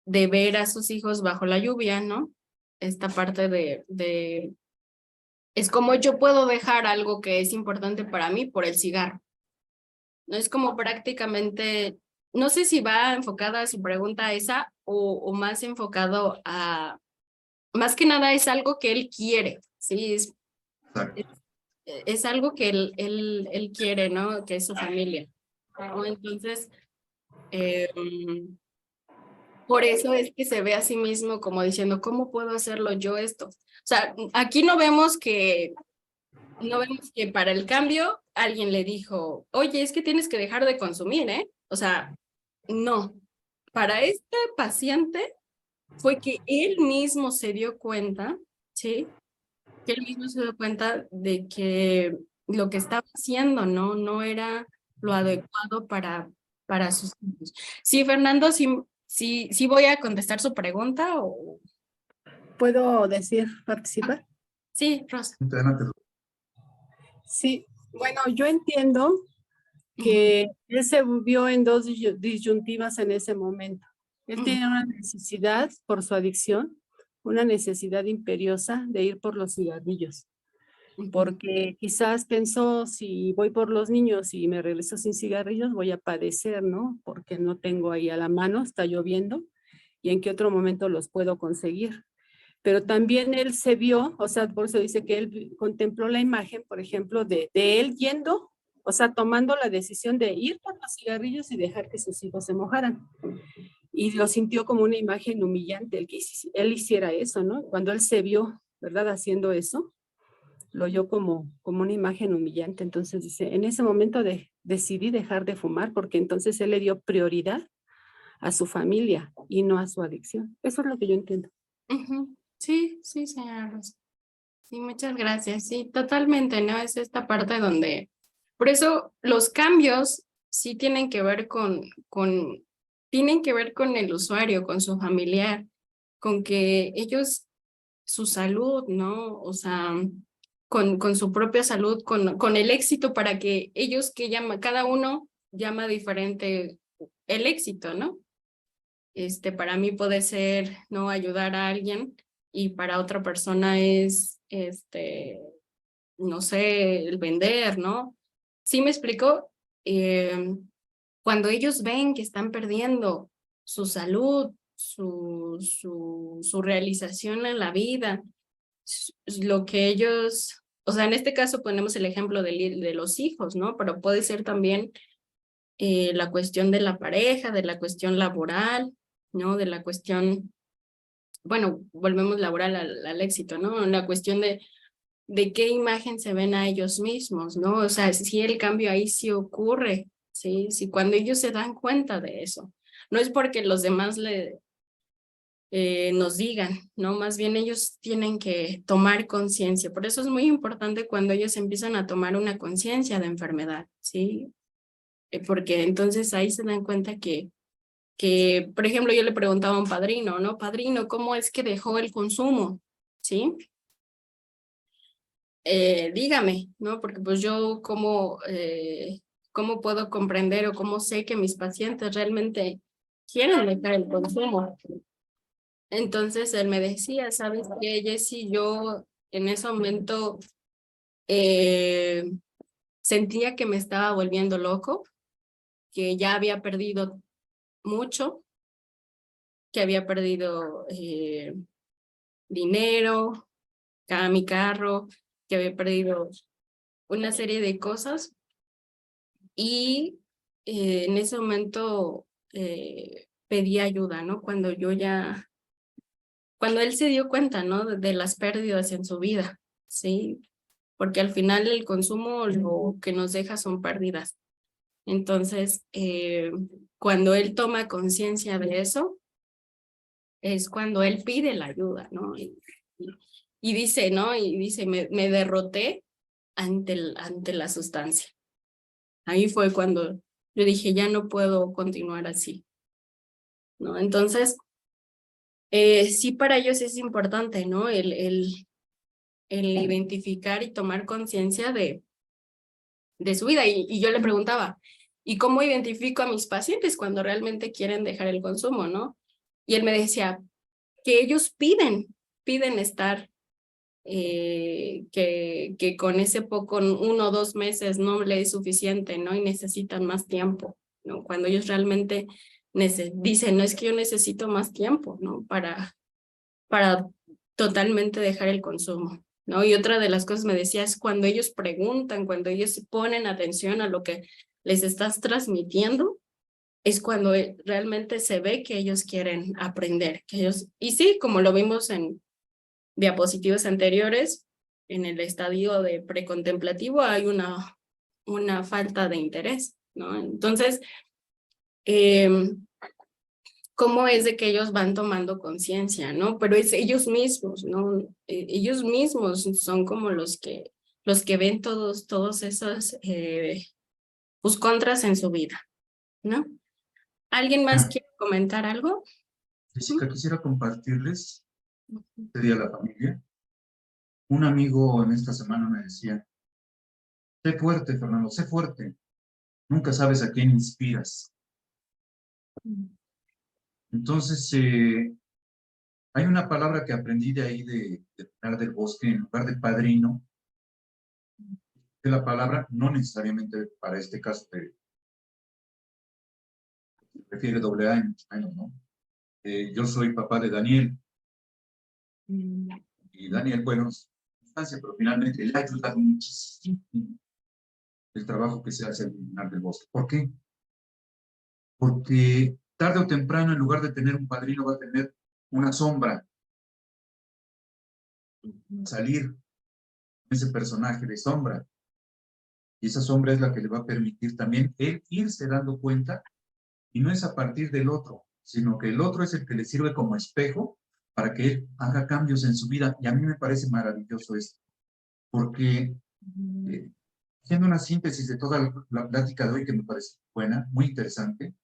de ver a sus hijos bajo la lluvia, ¿no? Esta parte es como yo puedo dejar algo que es importante para mí por el cigarro. No es como prácticamente, no sé si va enfocada a su pregunta esa o más enfocado a, más que nada es algo que él quiere, ¿sí? Es algo que él quiere, ¿no? Que es su familia, ¿no? Entonces, por eso es que se ve a sí mismo como diciendo, ¿cómo puedo hacerlo yo esto? O sea, aquí no vemos que para el cambio alguien le dijo, oye, es que tienes que dejar de consumir, ¿eh? O sea, no. Para este paciente fue que él mismo se dio cuenta, ¿sí? Que él mismo se dio cuenta de que lo que estaba haciendo no era lo adecuado para sus hijos. Sí, Fernando, sí voy a contestar su pregunta o...
¿Puedo participar?
Sí, Rosa.
Adelante.
Sí, bueno, yo entiendo que él se vio en dos disyuntivas en ese momento. Él tenía una necesidad por su adicción, una necesidad imperiosa de ir por los cigarrillos, porque quizás pensó, si voy por los niños y me regreso sin cigarrillos, voy a padecer, ¿no? Porque no tengo ahí a la mano, está lloviendo, y en qué otro momento los puedo conseguir. Pero también él se vio, o sea, por eso dice que él contempló la imagen, por ejemplo, de él yendo, o sea, tomando la decisión de ir por los cigarrillos y dejar que sus hijos se mojaran. Y lo sintió como una imagen humillante, el que él hiciera eso, ¿no? Cuando él se vio, ¿verdad?, haciendo eso, lo oyó como una imagen humillante. Entonces dice, en ese momento decidí dejar de fumar porque entonces él le dio prioridad a su familia y no a su adicción. Eso es lo que yo entiendo.
Sí, señora Rosa. Sí, muchas gracias. Sí, totalmente, ¿no? Es esta parte donde, por eso los cambios sí tienen que ver tienen que ver con el usuario, con su familiar, con que ellos, su salud, ¿no? O sea, con su propia salud, con el éxito para que ellos cada uno llama diferente el éxito, ¿no? Para mí puede ser, ¿no? Ayudar a alguien y para otra persona es, no sé, el vender, ¿no? ¿Sí me explico? Cuando ellos ven que están perdiendo su salud, su realización en la vida, lo que ellos, o sea, en este caso ponemos el ejemplo de los hijos, ¿no? Pero puede ser también la cuestión de la pareja, de la cuestión laboral, ¿no? De la cuestión, bueno, volvemos laboral al éxito, ¿no? La cuestión de qué imagen se ven a ellos mismos, ¿no? O sea, si el cambio ahí sí ocurre, ¿sí? Si cuando ellos se dan cuenta de eso. No es porque los demás nos digan, ¿no? Más bien ellos tienen que tomar conciencia. Por eso es muy importante cuando ellos empiezan a tomar una conciencia de enfermedad, ¿sí? Porque entonces ahí se dan cuenta que, por ejemplo, yo le preguntaba a un padrino, ¿no? Padrino, ¿cómo es que dejó el consumo? ¿Sí? Dígame, ¿no? Porque pues yo cómo puedo comprender o cómo sé que mis pacientes realmente quieren dejar el consumo. Entonces él me decía, ¿sabes qué, Jessy? Yo en ese momento sentía que me estaba volviendo loco, que ya había perdido mucho, que había perdido dinero, mi carro, que había perdido una serie de cosas. Y en ese momento pedí ayuda, ¿no? Cuando él se dio cuenta, ¿no? De las pérdidas en su vida, ¿sí? Porque al final el consumo lo que nos deja son pérdidas. Entonces, cuando él toma conciencia de eso, es cuando él pide la ayuda, ¿no? Y dice, ¿no? Y dice, me derroté ante la sustancia. Ahí fue cuando yo dije, ya no puedo continuar así, ¿no? Entonces, sí para ellos es importante, ¿no? El identificar y tomar conciencia de su vida. Y yo le preguntaba, ¿y cómo identifico a mis pacientes cuando realmente quieren dejar el consumo, no? Y él me decía que ellos piden estar, que con ese poco, 1 o 2 meses no le es suficiente, ¿no? Y necesitan más tiempo, ¿no? Cuando ellos realmente dicen, no, es que yo necesito más tiempo, ¿no? Para totalmente dejar el consumo, ¿no? Y otra de las cosas me decía es cuando ellos preguntan, cuando ellos ponen atención a lo que les estás transmitiendo, es cuando realmente se ve que ellos quieren aprender, y sí, como lo vimos en diapositivas anteriores, en el estadio de precontemplativo hay una falta de interés, ¿no? Entonces, cómo es de que ellos van tomando conciencia, ¿no? Pero es ellos mismos, ¿no? Ellos mismos son como los que ven todos esos pues, contras en su vida, ¿no? ¿Alguien más quiere comentar algo?
Jessica, quisiera compartirles, este día a la familia. Un amigo en esta semana me decía, sé fuerte, Fernando, sé fuerte. Nunca sabes a quién inspiras. Entonces, hay una palabra que aprendí de ahí de Pinar del Bosque, en lugar de padrino, de la palabra, no necesariamente para este caso, refiere doble A en mucho menos, ¿no? Yo soy papá de Daniel. Y Daniel, bueno, es instancia, pero finalmente le ha ayudado muchísimo el trabajo que se hace en Pinar del Bosque. ¿Por qué? Porque tarde o temprano, en lugar de tener un padrino, va a tener una sombra. Salir ese personaje de sombra. Y esa sombra es la que le va a permitir también él irse dando cuenta, y no es a partir del otro, sino que el otro es el que le sirve como espejo para que él haga cambios en su vida. Y a mí me parece maravilloso esto, porque haciendo una síntesis de toda la plática de hoy, que me parece buena, muy interesante,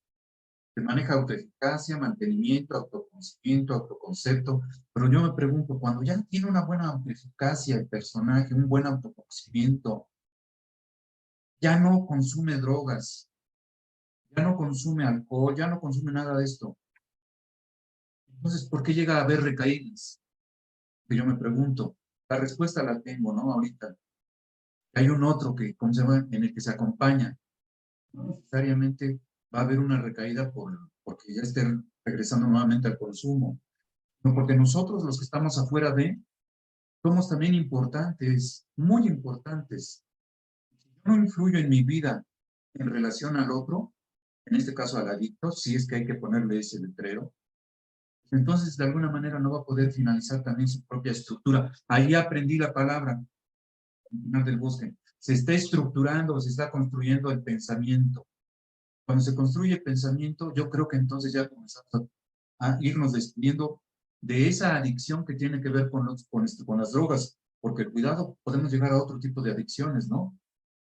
se maneja autoeficacia, mantenimiento, autoconocimiento, autoconcepto, pero yo me pregunto, cuando ya tiene una buena autoeficacia el personaje, un buen autoconocimiento, ya no consume drogas, ya no consume alcohol, ya no consume nada de esto. Entonces, ¿por qué llega a haber recaídas? Que yo me pregunto. La respuesta la tengo, ¿no? Ahorita. Hay un otro que, en el que se acompaña. No necesariamente va a haber una recaída por porque ya esté regresando nuevamente al consumo, sino porque nosotros los que estamos afuera de, somos también importantes, muy importantes. Si yo no influyo en mi vida en relación al otro, en este caso al adicto, si es que hay que ponerle ese letrero, entonces de alguna manera no va a poder finalizar también su propia estructura. Ahí aprendí la palabra, al final del bosque. Se está estructurando, se está construyendo el pensamiento. Cuando se construye el pensamiento, yo creo que entonces ya comenzamos a irnos despidiendo de esa adicción que tiene que ver con las drogas, porque cuidado, podemos llegar a otro tipo de adicciones, ¿no?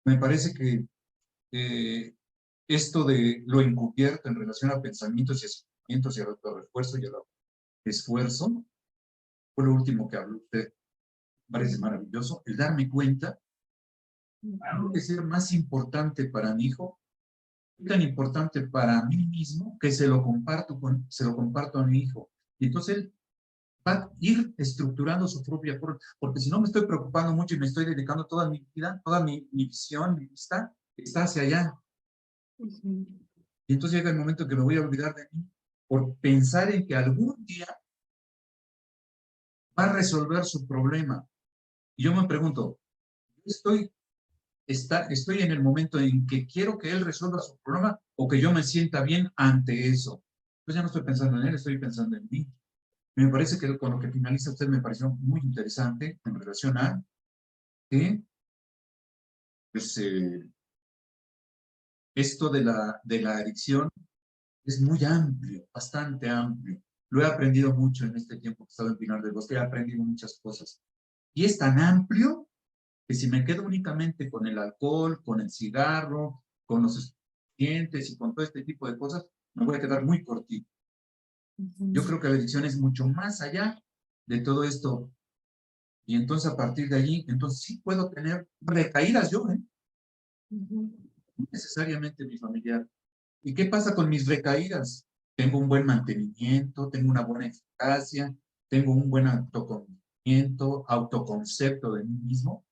Me parece que esto de lo encubierto en relación a pensamientos y a sentimientos y al autorrefuerzo y al esfuerzo, fue lo último que habló usted. Me parece maravilloso el darme cuenta de ser más importante para mi hijo, tan importante para mí mismo, que se lo comparto a mi hijo. Y entonces él va a ir estructurando su propia forma, porque si no me estoy preocupando mucho y me estoy dedicando toda mi vida, toda mi visión, mi vista, está hacia allá. Y entonces llega el momento que me voy a olvidar de mí por pensar en que algún día va a resolver su problema. Y yo me pregunto, ¿estoy en el momento en que quiero que él resuelva su problema o que yo me sienta bien ante eso? Pues ya no estoy pensando en él, estoy pensando en mí. Me parece que con lo que finaliza usted me pareció muy interesante en relación a que pues, esto de la adicción es muy amplio, bastante amplio. Lo he aprendido mucho en este tiempo que he estado en Pinar del Bosque, he aprendido muchas cosas. Y es tan amplio que si me quedo únicamente con el alcohol, con el cigarro, con los estudiantes y con todo este tipo de cosas, me voy a quedar muy cortito. Yo creo que la adicción es mucho más allá de todo esto. Y entonces a partir de allí, entonces sí puedo tener recaídas yo, ¿eh? No necesariamente mi familiar. ¿Y qué pasa con mis recaídas? Tengo un buen mantenimiento, tengo una buena eficacia, tengo un buen autoconocimiento, autoconcepto de mí mismo.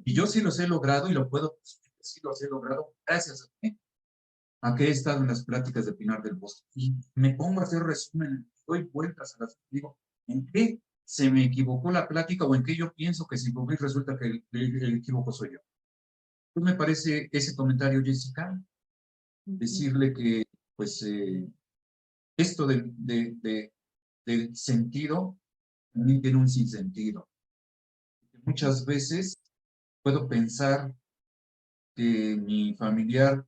Y yo sí los he logrado y lo puedo decir, sí los he logrado gracias a que he estado en las pláticas de Pinar del Bosque. Y me pongo a hacer resumen, doy vueltas a las digo, ¿en qué se me equivocó la plática o en qué yo pienso que se equivocó y resulta que el equivoco soy yo? Pues me parece ese comentario, Jessica, decirle que pues esto del sentido también tiene un sinsentido. Muchas veces puedo pensar que mi familiar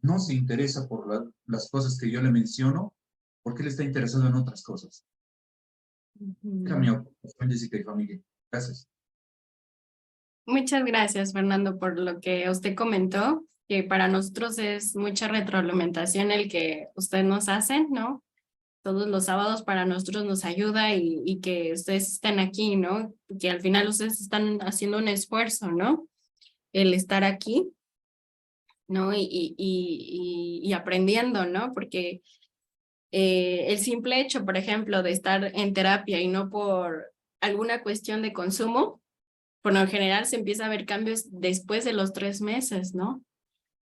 no se interesa por las cosas que yo le menciono, porque él está interesado en otras cosas. Era mi opinión, Jessica y familia. Gracias.
Muchas gracias, Fernando, por lo que usted comentó, que para nosotros es mucha retroalimentación el que ustedes nos hacen, ¿no? Todos los sábados para nosotros nos ayuda y que ustedes estén aquí, ¿no? Que al final ustedes están haciendo un esfuerzo, ¿no? El estar aquí, ¿no? Y aprendiendo, ¿no? Porque el simple hecho, por ejemplo, de estar en terapia y no por alguna cuestión de consumo, por lo general se empieza a ver cambios después de los 3 meses, ¿no?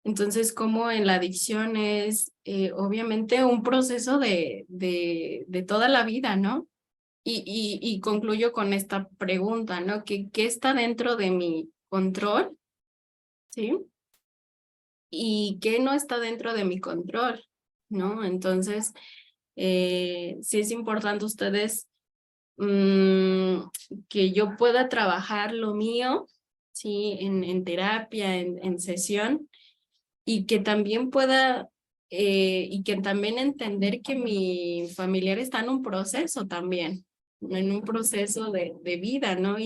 Entonces, como en la adicción es obviamente un proceso de toda la vida, ¿no? Y concluyo con esta pregunta, ¿no? ¿Qué está dentro de mi control? ¿Sí? ¿Y qué no está dentro de mi control? ¿No? Entonces, sí es importante ustedes que yo pueda trabajar lo mío, ¿sí? En terapia, en sesión, y que también pueda, y que también entender que mi familiar está en un proceso también, en un proceso de vida, ¿no?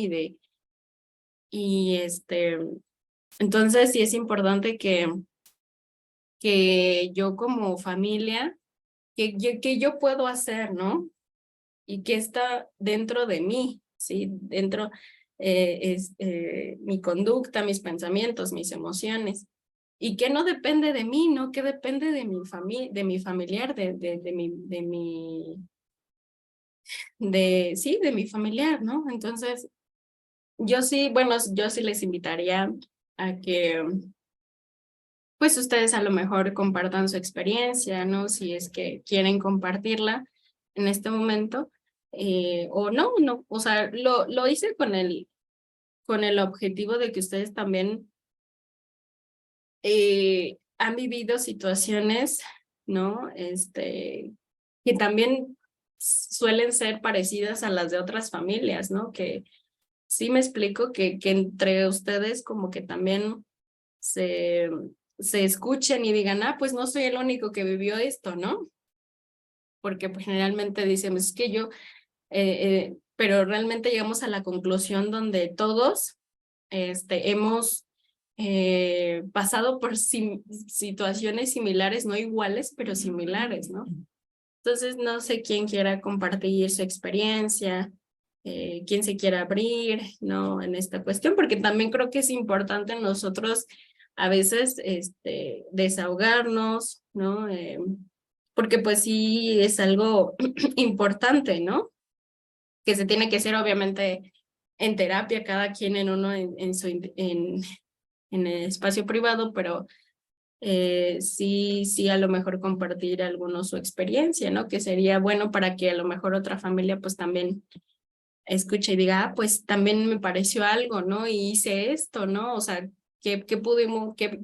Entonces sí es importante que yo como familia, que yo puedo hacer, ¿no? Y que está dentro de mí, ¿sí? Dentro mi conducta, mis pensamientos, mis emociones. Y que no depende de mí, ¿no? Que depende de mi familia, de mi familiar, sí, de mi familiar, ¿no? Entonces, yo sí les invitaría a que pues ustedes a lo mejor compartan su experiencia, ¿no? Si es que quieren compartirla en este momento, o no, o sea, lo hice con el objetivo de que ustedes también han vivido situaciones, ¿no? Que también suelen ser parecidas a las de otras familias, ¿no? Que sí me explico que entre ustedes como que también se, se escuchen y digan, ah, pues no soy el único que vivió esto, ¿no? Porque pues generalmente dicen, es que yo, pero realmente llegamos a la conclusión donde todos hemos pasado por situaciones similares, no iguales, pero similares, ¿no? Entonces, no sé quién quiera compartir su experiencia, quién se quiera abrir, ¿no? En esta cuestión, porque también creo que es importante nosotros a veces desahogarnos, ¿no? Porque pues sí es algo importante, ¿no? Que se tiene que hacer obviamente en terapia, cada quien en uno en el espacio privado, pero sí a lo mejor compartir algunos su experiencia, ¿no? Que sería bueno para que a lo mejor otra familia pues también escuche y diga, ah, pues también me pareció algo, ¿no? Y hice esto, ¿no? O sea, ¿qué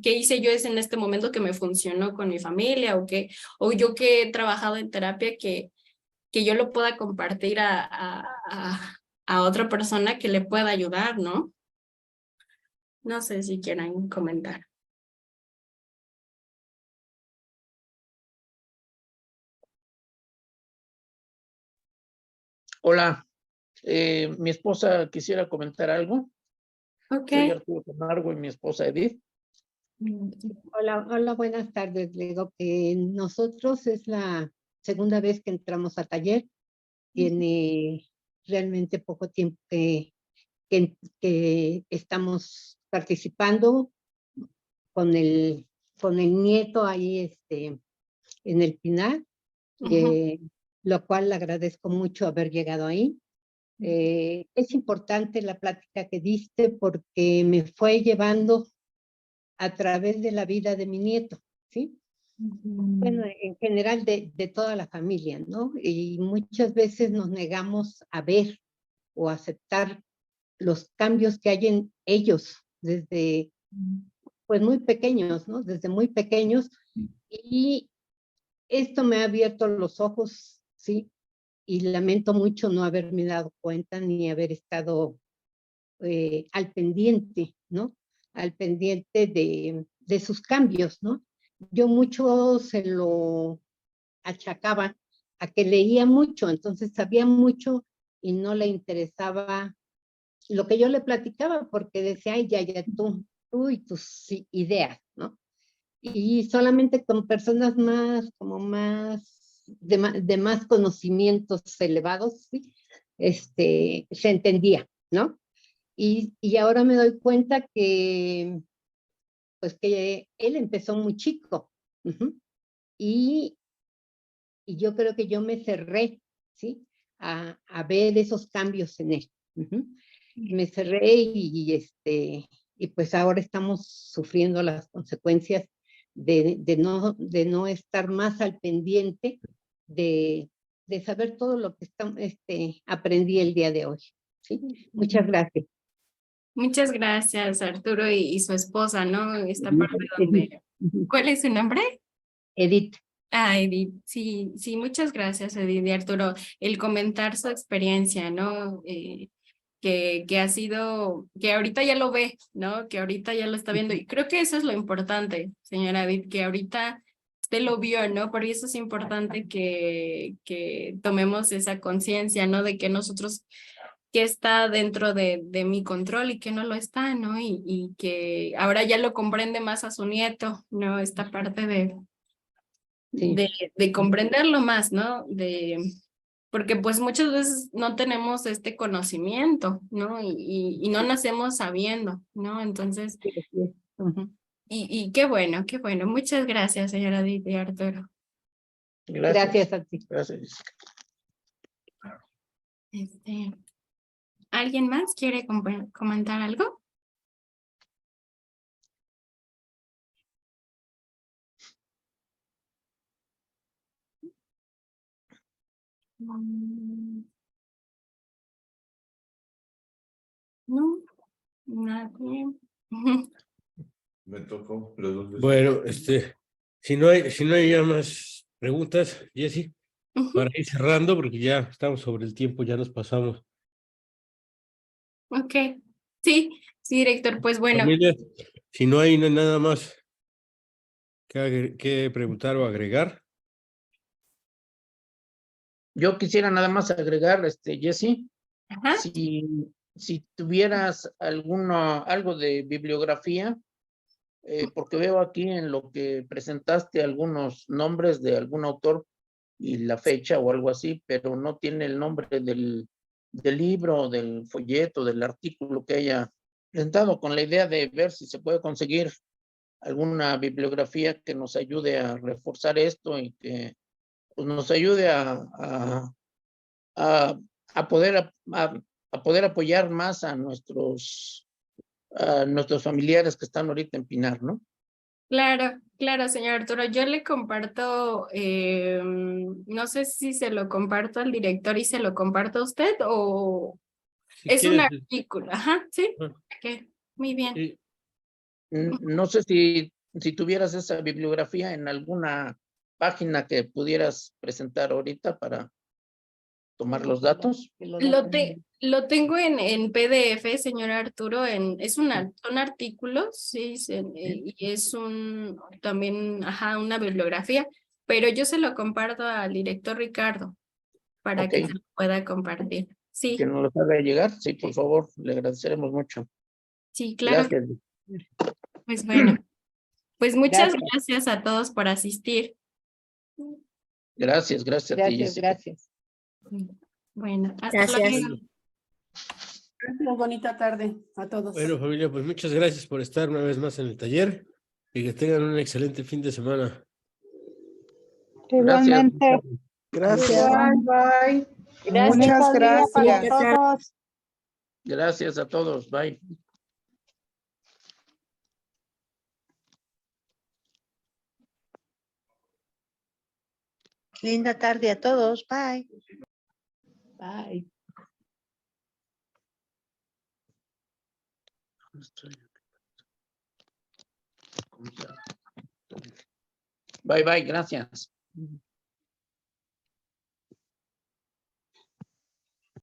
hice yo en este momento que me funcionó con mi familia o yo que he trabajado en terapia que yo lo pueda compartir a otra persona que le pueda ayudar, ¿no? No sé si quieran comentar.
Hola, mi esposa quisiera comentar algo.
Ok.
Soy Arturo Camargo y mi esposa Edith.
Hola, buenas tardes. Le digo que nosotros es la segunda vez que entramos a taller. Tiene realmente poco tiempo que estamos participando con el nieto ahí en el Pinar, lo cual le agradezco mucho haber llegado ahí. Es importante la plática que diste porque me fue llevando a través de la vida de mi nieto, ¿sí? Bueno, en general de toda la familia, ¿no? Y muchas veces nos negamos a ver o aceptar los cambios que hay en ellos desde, pues muy pequeños, ¿no? Desde muy pequeños. Y esto me ha abierto los ojos, ¿sí? Y lamento mucho no haberme dado cuenta ni haber estado al pendiente, ¿no? Al pendiente de sus cambios, ¿no? Yo mucho se lo achacaba a que leía mucho, entonces sabía mucho y no le interesaba lo que yo le platicaba porque decía, ay, ya, tú y tus ideas, ¿no? Y solamente con personas más, como más, de más conocimientos elevados, ¿sí? Se entendía, ¿no? Y ahora me doy cuenta que, pues que él empezó muy chico. Y yo creo que yo me cerré, ¿sí? A ver esos cambios en él. Me cerré y pues ahora estamos sufriendo las consecuencias de no estar más al pendiente de saber todo lo que aprendí el día de hoy. ¿Sí? Muchas gracias.
Muchas gracias, Arturo y su esposa, ¿no? Esta parte donde... ¿Cuál es su nombre?
Edith.
Ah, Edith, sí, muchas gracias, Edith y Arturo. El comentar su experiencia, ¿no? Que ha sido, que ahorita ya lo ve, ¿no? Que ahorita ya lo está viendo. Y creo que eso es lo importante, señora Edith, que ahorita usted lo vio, ¿no? Por eso es importante que tomemos esa conciencia, ¿no? De que nosotros que está dentro de mi control y que no lo está, ¿no? Y que ahora ya lo comprende más a su nieto, ¿no? Esta parte de comprenderlo más, ¿no? Porque pues muchas veces no tenemos este conocimiento, ¿no? Y no nacemos sabiendo, ¿no? Entonces, y qué bueno, qué bueno. Muchas gracias, señora Edith y Arturo.
Gracias a ti.
Gracias.
¿Alguien más quiere comentar algo? No, nadie.
Me tocó los dos.
Bueno, si no hay ya más preguntas, Jessy, para ir cerrando, porque ya estamos sobre el tiempo, ya nos pasamos.
Ok, sí, director, pues bueno.
Familia, si no hay nada más que preguntar o agregar.
Yo quisiera nada más agregar, Jessy,
Ajá.
si tuvieras algo de bibliografía, porque veo aquí en lo que presentaste algunos nombres de algún autor y la fecha o algo así, pero no tiene el nombre del libro, del folleto, del artículo que haya presentado, con la idea de ver si se puede conseguir alguna bibliografía que nos ayude a reforzar esto y que pues, nos ayude a poder apoyar más a nuestros familiares que están ahorita en Pinar, ¿no?
Claro, claro, señor Arturo. Yo le comparto, no sé si se lo comparto al director y se lo comparto a usted o
Si
es un
quieres,
artículo. Ajá, sí.
ah,
Ok, muy bien.
sí.
No sé si tuvieras esa bibliografía en alguna página que pudieras presentar ahorita para tomar los datos.
Lo tengo en PDF, señor Arturo, son artículos, sí, y es también, ajá, una bibliografía, pero yo se lo comparto al director Ricardo para que
Ok.
se lo pueda compartir.
Que
Sí,
nos los haga llegar, sí, por favor, le agradeceremos mucho.
sí, claro.
Gracias.
Pues bueno, pues muchas
Gracias.
gracias a todos por asistir.
Gracias a ti,
Gracias,
Jessica.
gracias.
Bueno, hasta
Gracias.
luego.
Gracias, bonita tarde a todos.
Bueno, familia, pues muchas gracias por estar una vez más en el taller y que tengan un excelente fin de semana.
Gracias.
Gracias.
Igual, bye. Muchas gracias.
Gracias a todos. Bye.
Linda tarde a todos. Bye.
Bye.
Bye, bye. Gracias.